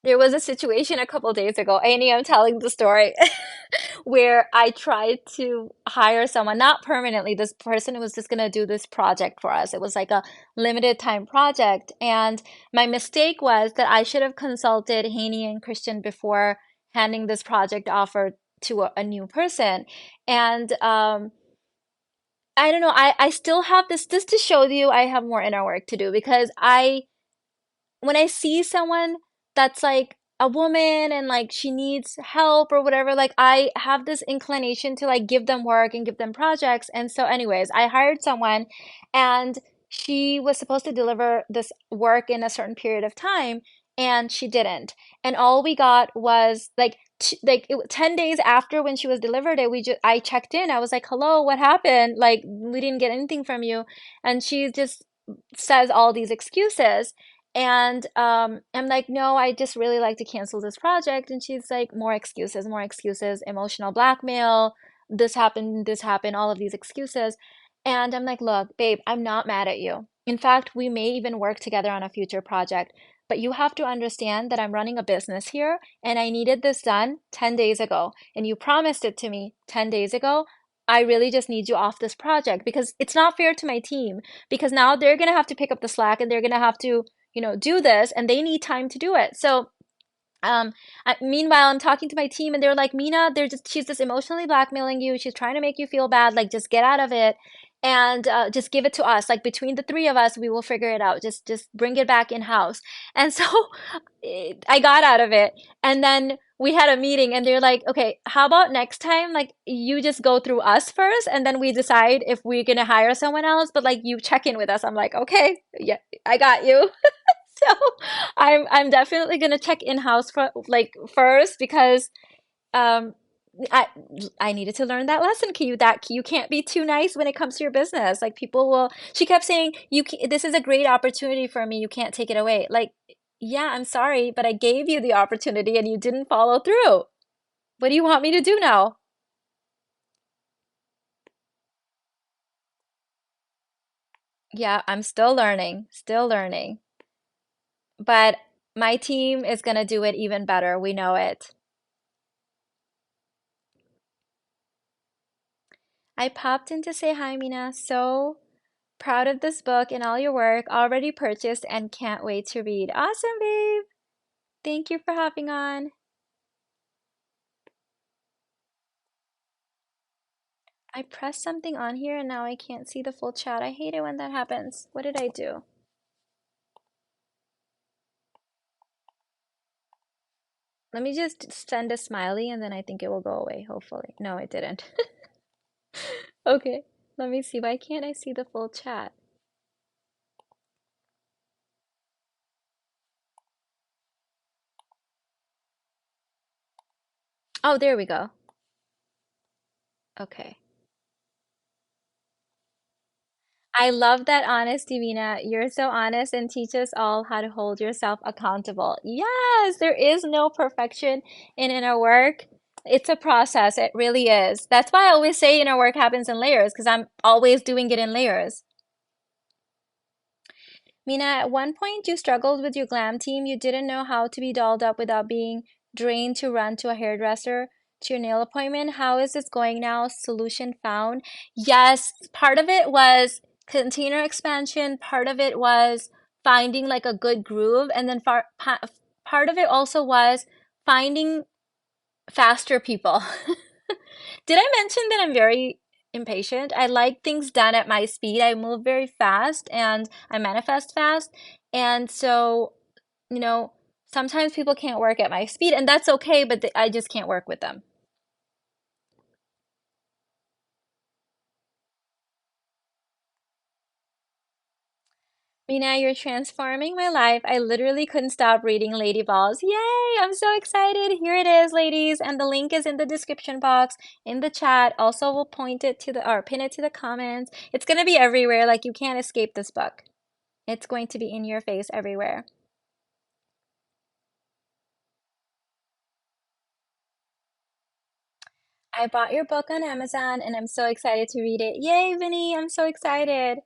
There was a situation a couple days ago, Annie, I'm telling the story, where I tried to hire someone, not permanently. This person was just going to do this project for us. It was like a limited time project. And my mistake was that I should have consulted Haney and Christian before handing this project offer to a new person. And I don't know, I still have this, just to show you I have more inner work to do because when I see someone that's like a woman and like she needs help or whatever, like I have this inclination to like give them work and give them projects. And so, anyways, I hired someone and she was supposed to deliver this work in a certain period of time and she didn't. And all we got was like like 10 days after when she was delivered it, I checked in. I was like, "Hello, what happened? Like we didn't get anything from you." And she just says all these excuses. And I'm like, no, I just really like to cancel this project. And she's like, more excuses, emotional blackmail, this happened, all of these excuses. And I'm like, look, babe, I'm not mad at you. In fact, we may even work together on a future project. But you have to understand that I'm running a business here and I needed this done 10 days ago. And you promised it to me 10 days ago. I really just need you off this project because it's not fair to my team because now they're going to have to pick up the slack and they're going to have to do this and they need time to do it. So, meanwhile, I'm talking to my team and they're like, Mina, she's just emotionally blackmailing you. She's trying to make you feel bad. Like, just get out of it and just give it to us. Like, between the three of us, we will figure it out. Just bring it back in house. And so I got out of it. And then we had a meeting and they're like, okay, how about next time? Like, you just go through us first and then we decide if we're gonna hire someone else. But like, you check in with us. I'm like, okay, yeah, I got you. So I'm definitely gonna check in-house for like first because um I I needed to learn that lesson. You can't be too nice when it comes to your business. Like people will. She kept saying, this is a great opportunity for me. You can't take it away." Like, yeah, I'm sorry, but I gave you the opportunity and you didn't follow through. What do you want me to do now? Yeah, I'm still learning, still learning. But my team is gonna do it even better. We know it. I popped in to say hi, Mina. So proud of this book and all your work. Already purchased and can't wait to read. Awesome, babe. Thank you for hopping on. I pressed something on here and now I can't see the full chat. I hate it when that happens. What did I do? Let me just send a smiley and then I think it will go away, hopefully. No, it didn't. Okay, let me see. Why can't I see the full chat? Oh, there we go. Okay. I love that honesty, Mina. You're so honest and teach us all how to hold yourself accountable. Yes, there is no perfection in inner work. It's a process. It really is. That's why I always say inner work happens in layers because I'm always doing it in layers. Mina, at one point you struggled with your glam team. You didn't know how to be dolled up without being drained to run to a hairdresser to your nail appointment. How is this going now? Solution found. Yes, part of it was container expansion, part of it was finding like a good groove, and then part of it also was finding faster people. Did I mention that I'm very impatient? I like things done at my speed. I move very fast and I manifest fast. And so, you know, sometimes people can't work at my speed, and that's okay, but I just can't work with them. Mina, you're transforming my life. I literally couldn't stop reading Lady Balls. Yay! I'm so excited. Here it is, ladies, and the link is in the description box, in the chat. Also, we'll point it to the or pin it to the comments. It's gonna be everywhere. Like you can't escape this book. It's going to be in your face everywhere. I bought your book on Amazon and I'm so excited to read it. Yay, Vinny! I'm so excited.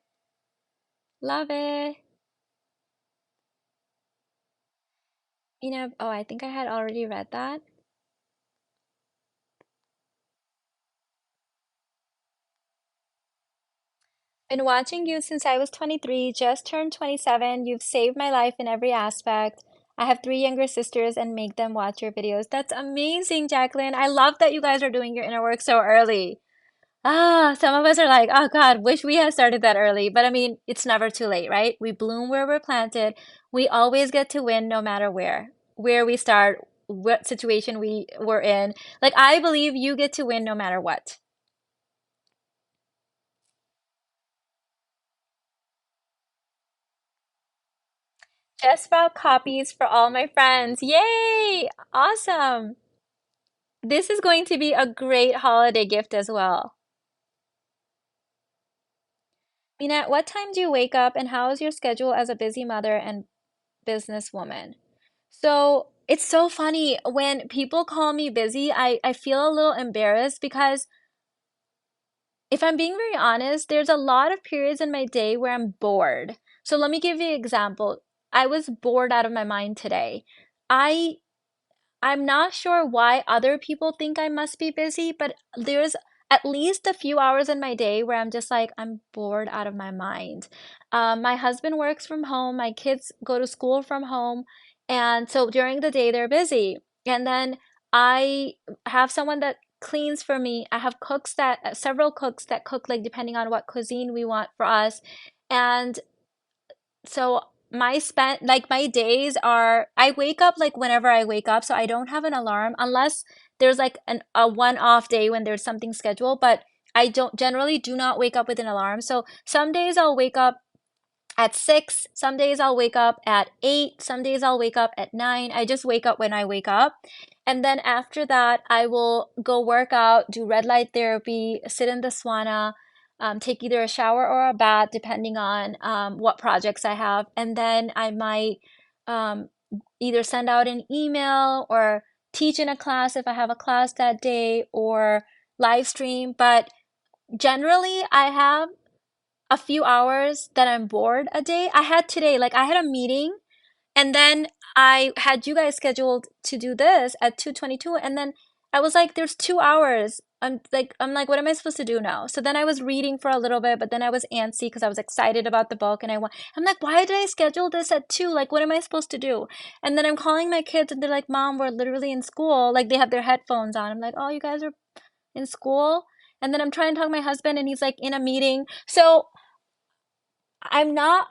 Love it. Oh, I think I had already read that. Been watching you since I was 23, just turned 27. You've saved my life in every aspect. I have three younger sisters and make them watch your videos. That's amazing, Jacqueline. I love that you guys are doing your inner work so early. Ah, some of us are like, oh God, wish we had started that early. But I mean, it's never too late, right? We bloom where we're planted. We always get to win no matter where we start, what situation we were in. Like, I believe you get to win no matter what. Just bought copies for all my friends. Yay! Awesome. This is going to be a great holiday gift as well. Mina, what time do you wake up and how is your schedule as a busy mother and businesswoman? So it's so funny when people call me busy, I feel a little embarrassed because if I'm being very honest, there's a lot of periods in my day where I'm bored. So let me give you an example. I was bored out of my mind today. I I'm not sure why other people think I must be busy, but there's at least a few hours in my day where I'm just like, I'm bored out of my mind. My husband works from home, my kids go to school from home, and so during the day they're busy. And then I have someone that cleans for me. I have cooks that, several cooks that cook like depending on what cuisine we want for us. And so my days are I wake up like whenever I wake up, so I don't have an alarm unless there's like a one-off day when there's something scheduled, but I don't generally do not wake up with an alarm. So some days I'll wake up at 6, some days I'll wake up at 8, some days I'll wake up at 9. I just wake up when I wake up. And then after that, I will go work out, do red light therapy, sit in the sauna, take either a shower or a bath, depending on what projects I have. And then I might um, either send out an email or teach in a class if I have a class that day or live stream. But generally, I have a few hours that I'm bored a day. I had today, like I had a meeting and then I had you guys scheduled to do this at 2:22 and then I was like there's 2 hours. I'm like what am I supposed to do now? So then I was reading for a little bit, but then I was antsy because I was excited about the book and I'm like why did I schedule this at 2? Like what am I supposed to do? And then I'm calling my kids and they're like mom, we're literally in school. Like they have their headphones on. I'm like, "Oh, you guys are in school?" And then I'm trying to talk to my husband and he's like in a meeting. So I'm not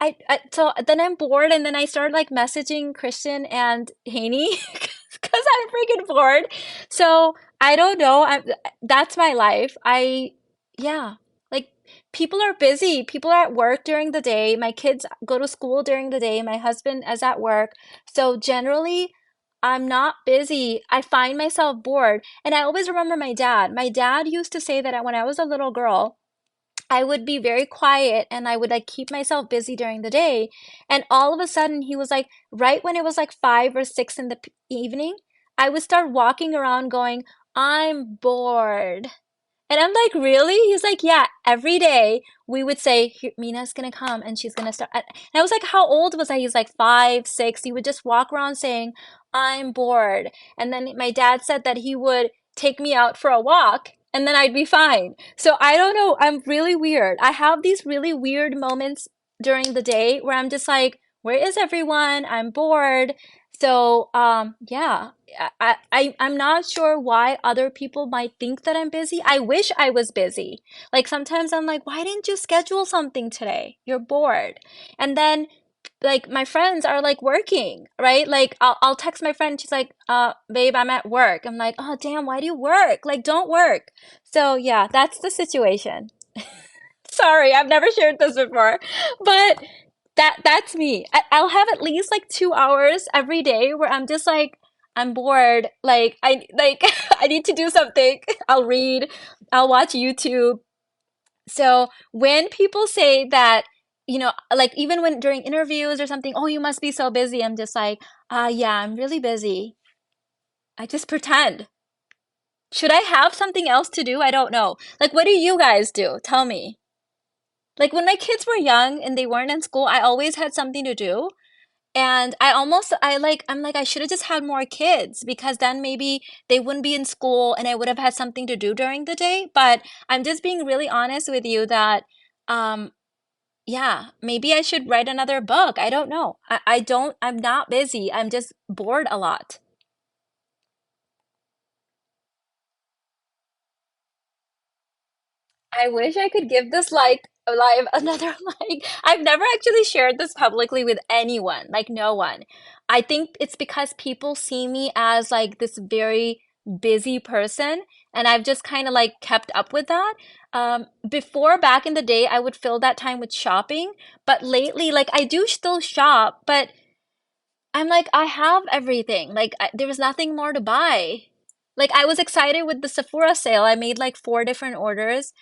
so then I'm bored and then I start like messaging Christian and Haney because I'm freaking bored. So I don't know. That's my life. Yeah, like people are busy. People are at work during the day. My kids go to school during the day. My husband is at work. So generally, I'm not busy. I find myself bored. And I always remember my dad. My dad used to say that when I was a little girl, I would be very quiet and I would like keep myself busy during the day. And all of a sudden, he was like, right when it was like 5 or 6 in the evening, I would start walking around going, I'm bored. And I'm like, really? He's like, yeah, every day we would say, Mina's gonna come and she's gonna start. And I was like, how old was I? He's like 5, 6. He would just walk around saying, I'm bored. And then my dad said that he would take me out for a walk and then I'd be fine. So I don't know. I'm really weird. I have these really weird moments during the day where I'm just like, where is everyone? I'm bored. So, yeah, I'm not sure why other people might think that I'm busy. I wish I was busy. Like sometimes I'm like, why didn't you schedule something today? You're bored. And then like my friends are like working, right? Like I'll text my friend, she's like, babe, I'm at work. I'm like, oh damn, why do you work? Like don't work. So yeah, that's the situation. Sorry, I've never shared this before. But that's me. I'll have at least like 2 hours every day where I'm just like I'm bored. Like I I need to do something. I'll read. I'll watch YouTube. So when people say that, like even when during interviews or something, oh, you must be so busy. I'm just like, yeah, I'm really busy. I just pretend. Should I have something else to do? I don't know. Like, what do you guys do? Tell me. Like when my kids were young and they weren't in school, I always had something to do. And I'm like, I should have just had more kids because then maybe they wouldn't be in school and I would have had something to do during the day. But I'm just being really honest with you that, um, yeah, maybe I should write another book. I don't know. I'm not busy. I'm just bored a lot. I wish I could give this like a live another like I've never actually shared this publicly with anyone, like no one. I think it's because people see me as like this very busy person and I've just kind of like kept up with that. Before back in the day, I would fill that time with shopping, but lately like I do still shop, but I'm like, I have everything. Like, there was nothing more to buy. Like, I was excited with the Sephora sale. I made like four different orders.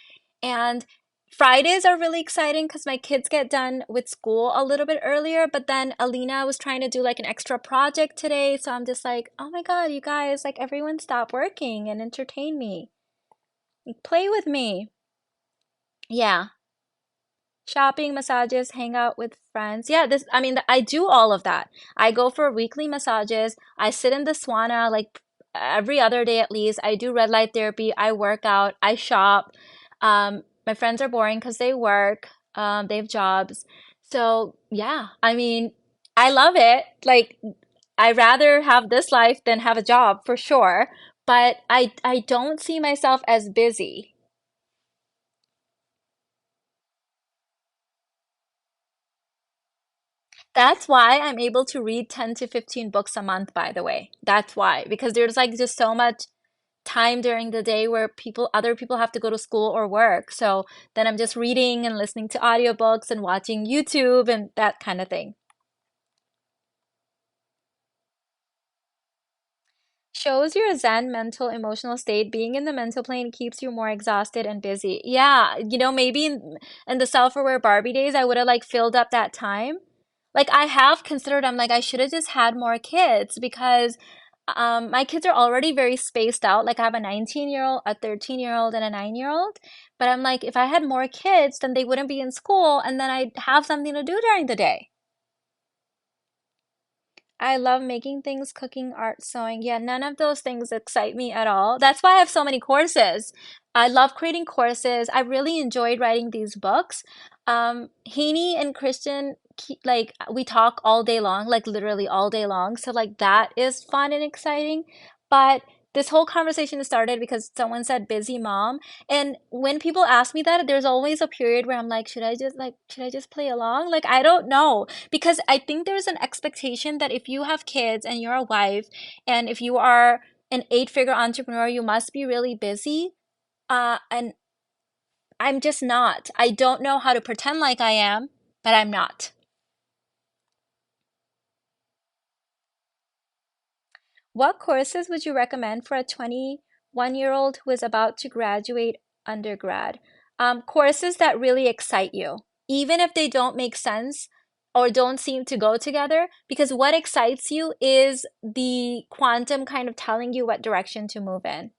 And Fridays are really exciting because my kids get done with school a little bit earlier. But then Alina was trying to do like an extra project today. So I'm just like, oh my God, you guys, like, everyone stop working and entertain me. Like, play with me. Yeah. Shopping, massages, hang out with friends. Yeah, I mean, I do all of that. I go for weekly massages. I sit in the sauna like every other day at least. I do red light therapy. I work out. I shop. My friends are boring because they work. They have jobs. So, yeah, I mean, I love it. Like, I rather have this life than have a job for sure. But I don't see myself as busy. That's why I'm able to read 10 to 15 books a month, by the way. That's why, because there's like just so much time during the day where other people have to go to school or work. So then I'm just reading and listening to audiobooks and watching YouTube and that kind of thing. Shows your Zen mental emotional state. Being in the mental plane keeps you more exhausted and busy. Yeah, maybe in the self-aware Barbie days, I would have like filled up that time. Like I have considered, I'm like, I should have just had more kids because my kids are already very spaced out. Like I have a 19-year-old, a 13-year-old, and a 9-year-old. But I'm like, if I had more kids, then they wouldn't be in school and then I'd have something to do during the day. I love making things, cooking, art, sewing. Yeah, none of those things excite me at all. That's why I have so many courses. I love creating courses. I really enjoyed writing these books. Heaney and Christian, like we talk all day long, like literally all day long. So like that is fun and exciting. But this whole conversation started because someone said busy mom. And when people ask me that, there's always a period where I'm like, should I just play along? Like, I don't know. Because I think there's an expectation that if you have kids and you're a wife, and if you are an eight-figure entrepreneur, you must be really busy. And I'm just not. I don't know how to pretend like I am, but I'm not. What courses would you recommend for a 21-year-old who is about to graduate undergrad? Courses that really excite you, even if they don't make sense or don't seem to go together, because what excites you is the quantum kind of telling you what direction to move in.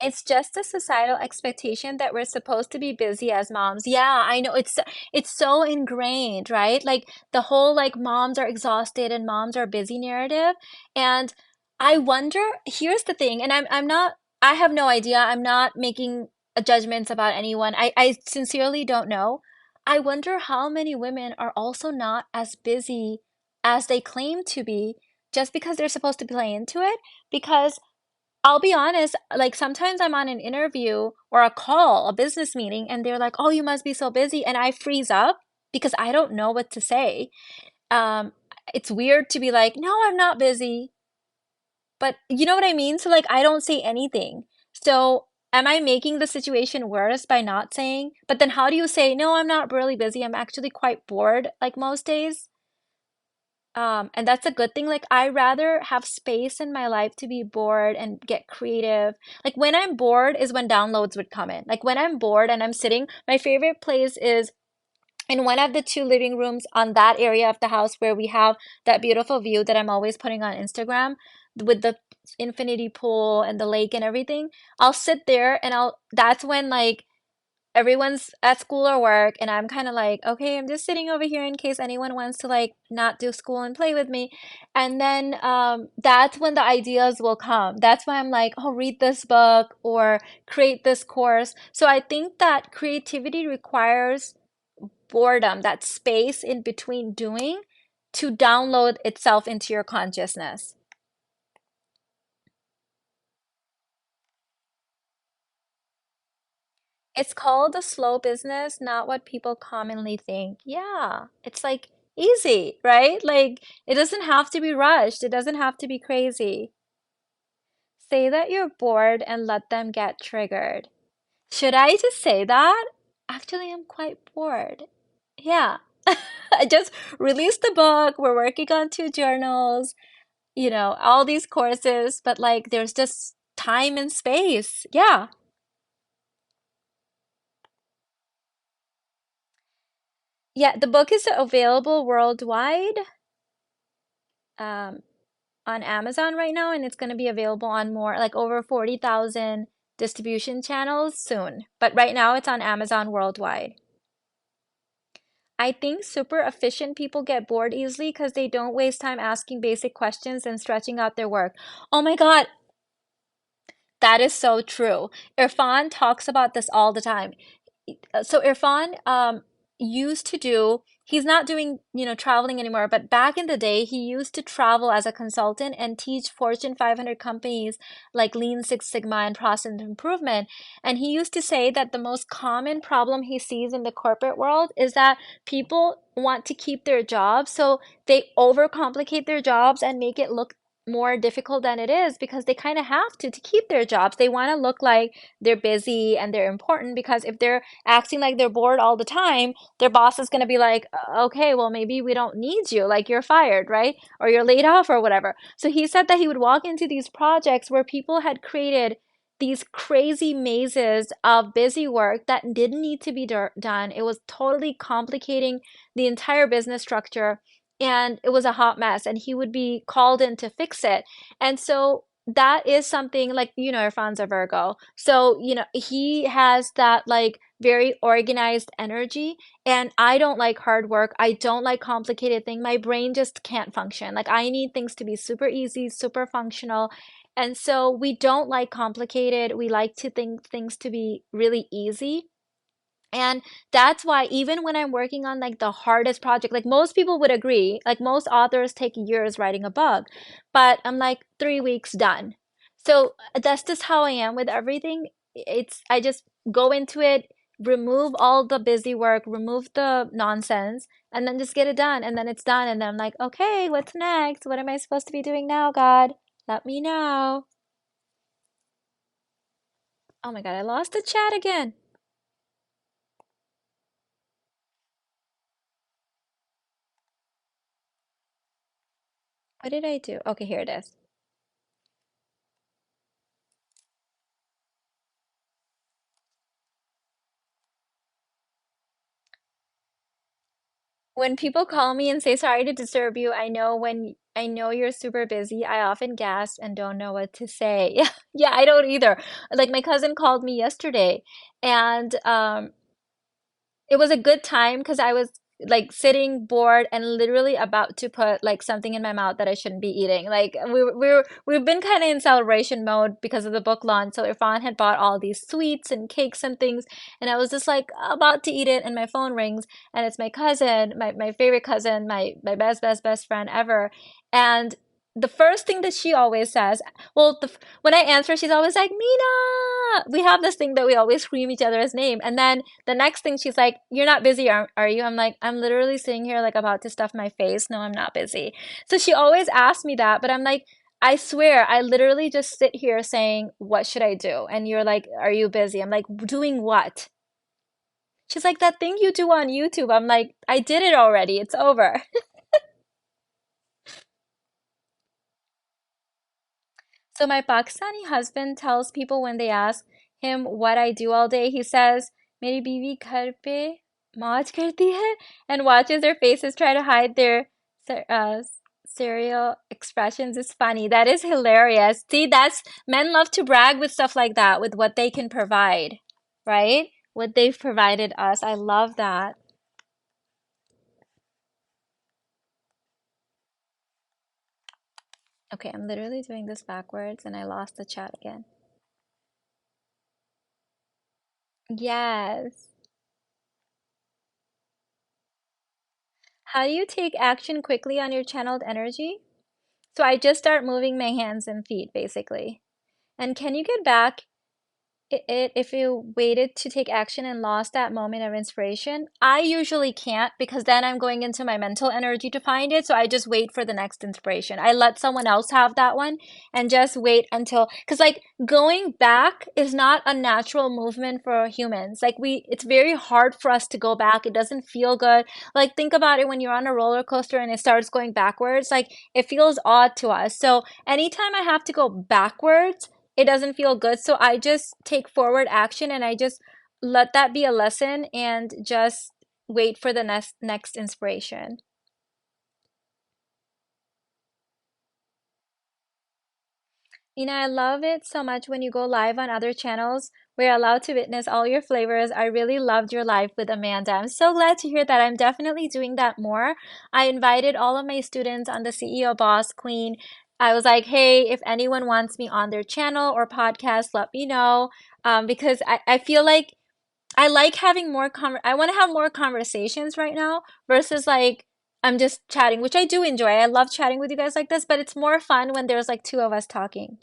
It's just a societal expectation that we're supposed to be busy as moms. Yeah, I know it's so ingrained, right? Like the whole like moms are exhausted and moms are busy narrative. And I wonder, here's the thing, and I'm not I have no idea. I'm not making judgments about anyone. I sincerely don't know. I wonder how many women are also not as busy as they claim to be just because they're supposed to play into it. Because I'll be honest, like sometimes I'm on an interview or a call, a business meeting, and they're like, "Oh, you must be so busy," and I freeze up because I don't know what to say. Um, it's weird to be like, "No, I'm not busy," but you know what I mean? So like, I don't say anything. So am I making the situation worse by not saying? But then how do you say, "No, I'm not really busy. I'm actually quite bored," like most days? And that's a good thing. Like, I rather have space in my life to be bored and get creative. Like, when I'm bored is when downloads would come in. Like, when I'm bored and I'm sitting, my favorite place is in one of the two living rooms on that area of the house where we have that beautiful view that I'm always putting on Instagram with the infinity pool and the lake and everything. I'll sit there and that's when like everyone's at school or work, and I'm kind of like, okay, I'm just sitting over here in case anyone wants to like not do school and play with me. And then that's when the ideas will come. That's why I'm like, oh, read this book or create this course. So I think that creativity requires boredom, that space in between doing, to download itself into your consciousness. It's called a slow business, not what people commonly think. Yeah, it's like easy, right? Like it doesn't have to be rushed. It doesn't have to be crazy. Say that you're bored and let them get triggered. Should I just say that? Actually, I'm quite bored. Yeah. I just released the book. We're working on two journals, all these courses, but like there's just time and space. Yeah. Yeah, the book is available worldwide. Um, on Amazon right now, and it's going to be available on more, like over 40,000 distribution channels soon. But right now, it's on Amazon worldwide. I think super efficient people get bored easily because they don't waste time asking basic questions and stretching out their work. Oh my God, that is so true. Irfan talks about this all the time. So Irfan used to do, he's not doing, traveling anymore, but back in the day, he used to travel as a consultant and teach Fortune 500 companies like Lean Six Sigma and process improvement. And he used to say that the most common problem he sees in the corporate world is that people want to keep their jobs, so they overcomplicate their jobs and make it look more difficult than it is because they kind of have to keep their jobs. They want to look like they're busy and they're important because if they're acting like they're bored all the time, their boss is going to be like, okay, well, maybe we don't need you. Like you're fired, right? Or you're laid off or whatever. So he said that he would walk into these projects where people had created these crazy mazes of busy work that didn't need to be done. It was totally complicating the entire business structure. And it was a hot mess, and he would be called in to fix it. And so that is something like, Irfan's a Virgo. So, he has that like very organized energy. And I don't like hard work. I don't like complicated things. My brain just can't function. Like I need things to be super easy, super functional. And so we don't like complicated. We like to think things to be really easy. And that's why even when I'm working on like the hardest project, like most people would agree, like most authors take years writing a book, but I'm like 3 weeks done. So that's just how I am with everything. I just go into it, remove all the busy work, remove the nonsense, and then just get it done. And then it's done. And then I'm like, okay, what's next? What am I supposed to be doing now, God? Let me know. Oh my God, I lost the chat again. What did I do? Okay, here it is. When people call me and say sorry to disturb you, I know you're super busy, I often gasp and don't know what to say. Yeah, yeah, I don't either. Like my cousin called me yesterday and it was a good time because I was like sitting bored and literally about to put like something in my mouth that I shouldn't be eating. Like we've been kind of in celebration mode because of the book launch. So Irfan had bought all these sweets and cakes and things, and I was just like about to eat it, and my phone rings, and it's my cousin, my favorite cousin, my best friend ever, and the first thing that she always says, well, when I answer, she's always like, Mina. We have this thing that we always scream each other's name, and then the next thing she's like, "You're not busy, are you?" I'm like, "I'm literally sitting here like about to stuff my face. No, I'm not busy." So she always asks me that, but I'm like, I swear, I literally just sit here saying, "What should I do?" And you're like, "Are you busy?" I'm like, "Doing what?" She's like, "That thing you do on YouTube." I'm like, "I did it already. It's over." So my Pakistani husband tells people when they ask him what I do all day, he says, "मेरी बीवी घर पे मौज करती है," and watches their faces try to hide their serial expressions. Is funny. That is hilarious. See, that's men love to brag with stuff like that, with what they can provide, right? what they've provided us. I love that. Okay, I'm literally doing this backwards and I lost the chat again. Yes. How do you take action quickly on your channeled energy? So I just start moving my hands and feet basically. And can you get back if you waited to take action and lost that moment of inspiration? I usually can't because then I'm going into my mental energy to find it. So I just wait for the next inspiration. I let someone else have that one and just wait until, because like going back is not a natural movement for humans. Like it's very hard for us to go back. It doesn't feel good. Like think about it when you're on a roller coaster and it starts going backwards, like it feels odd to us. So anytime I have to go backwards, it doesn't feel good. So I just take forward action and I just let that be a lesson and just wait for the next inspiration. You know, I love it so much when you go live on other channels. We're allowed to witness all your flavors. I really loved your live with Amanda. I'm so glad to hear that. I'm definitely doing that more. I invited all of my students on the CEO Boss Queen. I was like, hey, if anyone wants me on their channel or podcast, let me know. Because I feel like I like having I want to have more conversations right now versus like I'm just chatting, which I do enjoy. I love chatting with you guys like this, but it's more fun when there's like two of us talking.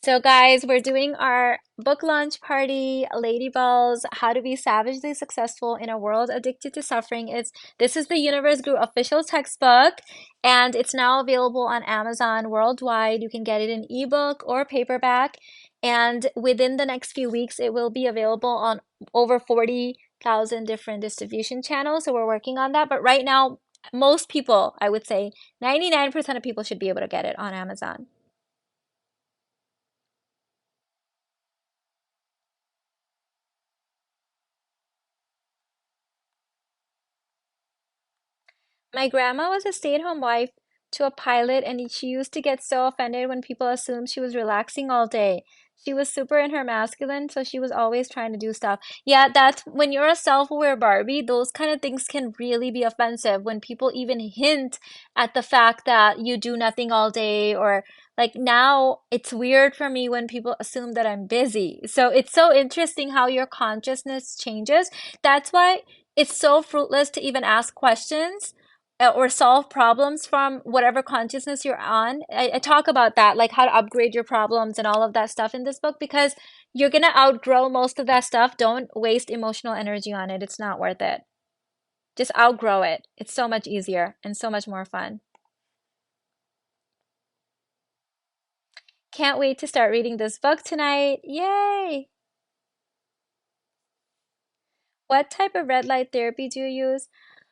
So, guys, we're doing our book launch party, Lady Balls, How to Be Savagely Successful in a World Addicted to Suffering. This is the Universe Group official textbook, and it's now available on Amazon worldwide. You can get it in ebook or paperback, and within the next few weeks, it will be available on over 40,000 different distribution channels. So we're working on that. But right now, most people, I would say 99% of people should be able to get it on Amazon. My grandma was a stay-at-home wife to a pilot, and she used to get so offended when people assumed she was relaxing all day. She was super in her masculine, so she was always trying to do stuff. Yeah, that's when you're a self-aware Barbie, those kind of things can really be offensive when people even hint at the fact that you do nothing all day, or like now it's weird for me when people assume that I'm busy. So it's so interesting how your consciousness changes. That's why it's so fruitless to even ask questions or solve problems from whatever consciousness you're on. I talk about that, like how to upgrade your problems and all of that stuff in this book because you're gonna outgrow most of that stuff. Don't waste emotional energy on it. It's not worth it. Just outgrow it. It's so much easier and so much more fun. Can't wait to start reading this book tonight. Yay! What type of red light therapy do you use?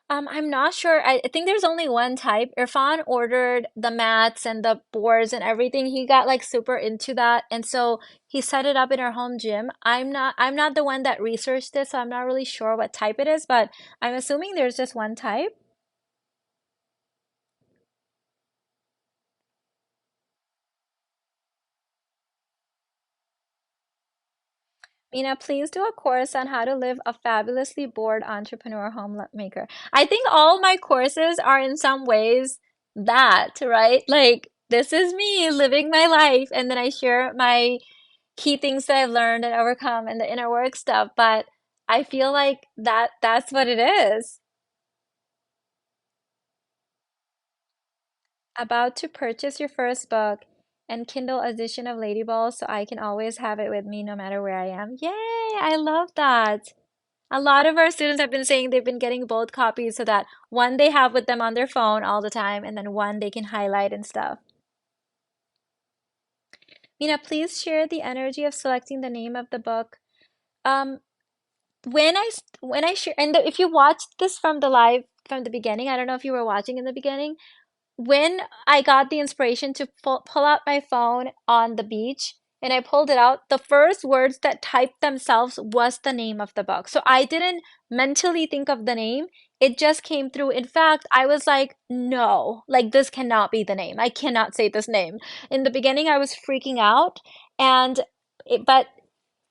I'm not sure. I think there's only one type. Irfan ordered the mats and the boards and everything. He got like super into that, and so he set it up in our home gym. I'm not the one that researched this, so I'm not really sure what type it is, but I'm assuming there's just one type. Mina, please do a course on how to live a fabulously bored entrepreneur homemaker. I think all my courses are in some ways that, right? Like, this is me living my life, and then I share my key things that I've learned and overcome and the inner work stuff. But I feel like that's what it is. About to purchase your first book and Kindle edition of Lady Balls so I can always have it with me no matter where I am. Yay! I love that. A lot of our students have been saying they've been getting both copies so that one they have with them on their phone all the time and then one they can highlight and stuff. Mina, please share the energy of selecting the name of the book. Um, when I share and if you watched this from the live from the beginning, I don't know if you were watching in the beginning, when I got the inspiration to pull out my phone on the beach and I pulled it out, the first words that typed themselves was the name of the book. So I didn't mentally think of the name. It just came through. In fact, I was like, no, like this cannot be the name. I cannot say this name. In the beginning, I was freaking out and but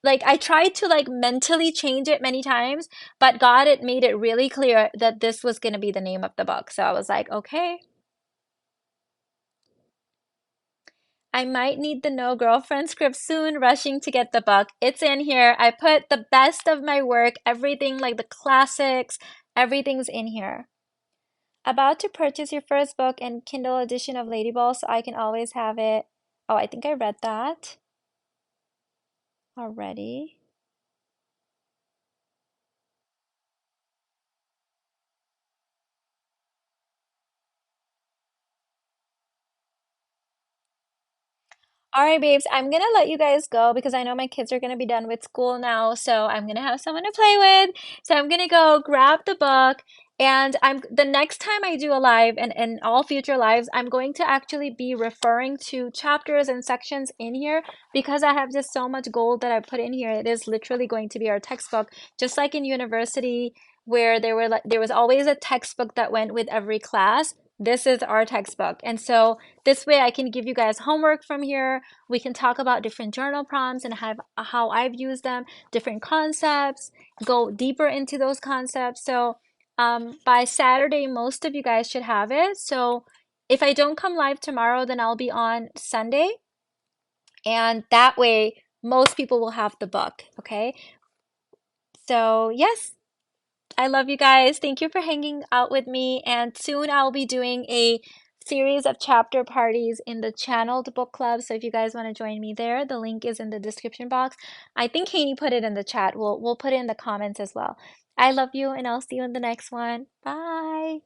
like I tried to like mentally change it many times, but God it made it really clear that this was going to be the name of the book. So I was like, okay, I might need the no girlfriend script soon, rushing to get the book. It's in here. I put the best of my work, everything like the classics, everything's in here. About to purchase your first book and Kindle edition of Ladyball so I can always have it. Oh, I think I read that already. All right, babes, I'm gonna let you guys go because I know my kids are gonna be done with school now, so I'm gonna have someone to play with. So I'm gonna go grab the book, and I'm the next time I do a live and all future lives, I'm going to actually be referring to chapters and sections in here because I have just so much gold that I put in here. It is literally going to be our textbook, just like in university where there was always a textbook that went with every class. This is our textbook. And so this way I can give you guys homework from here. We can talk about different journal prompts and have how I've used them, different concepts, go deeper into those concepts. So by Saturday, most of you guys should have it. So if I don't come live tomorrow, then I'll be on Sunday. And that way, most people will have the book. Okay. So, yes, I love you guys. Thank you for hanging out with me. And soon I'll be doing a series of chapter parties in the channeled book club. So if you guys want to join me there, the link is in the description box. I think Haney put it in the chat. We'll put it in the comments as well. I love you, and I'll see you in the next one. Bye.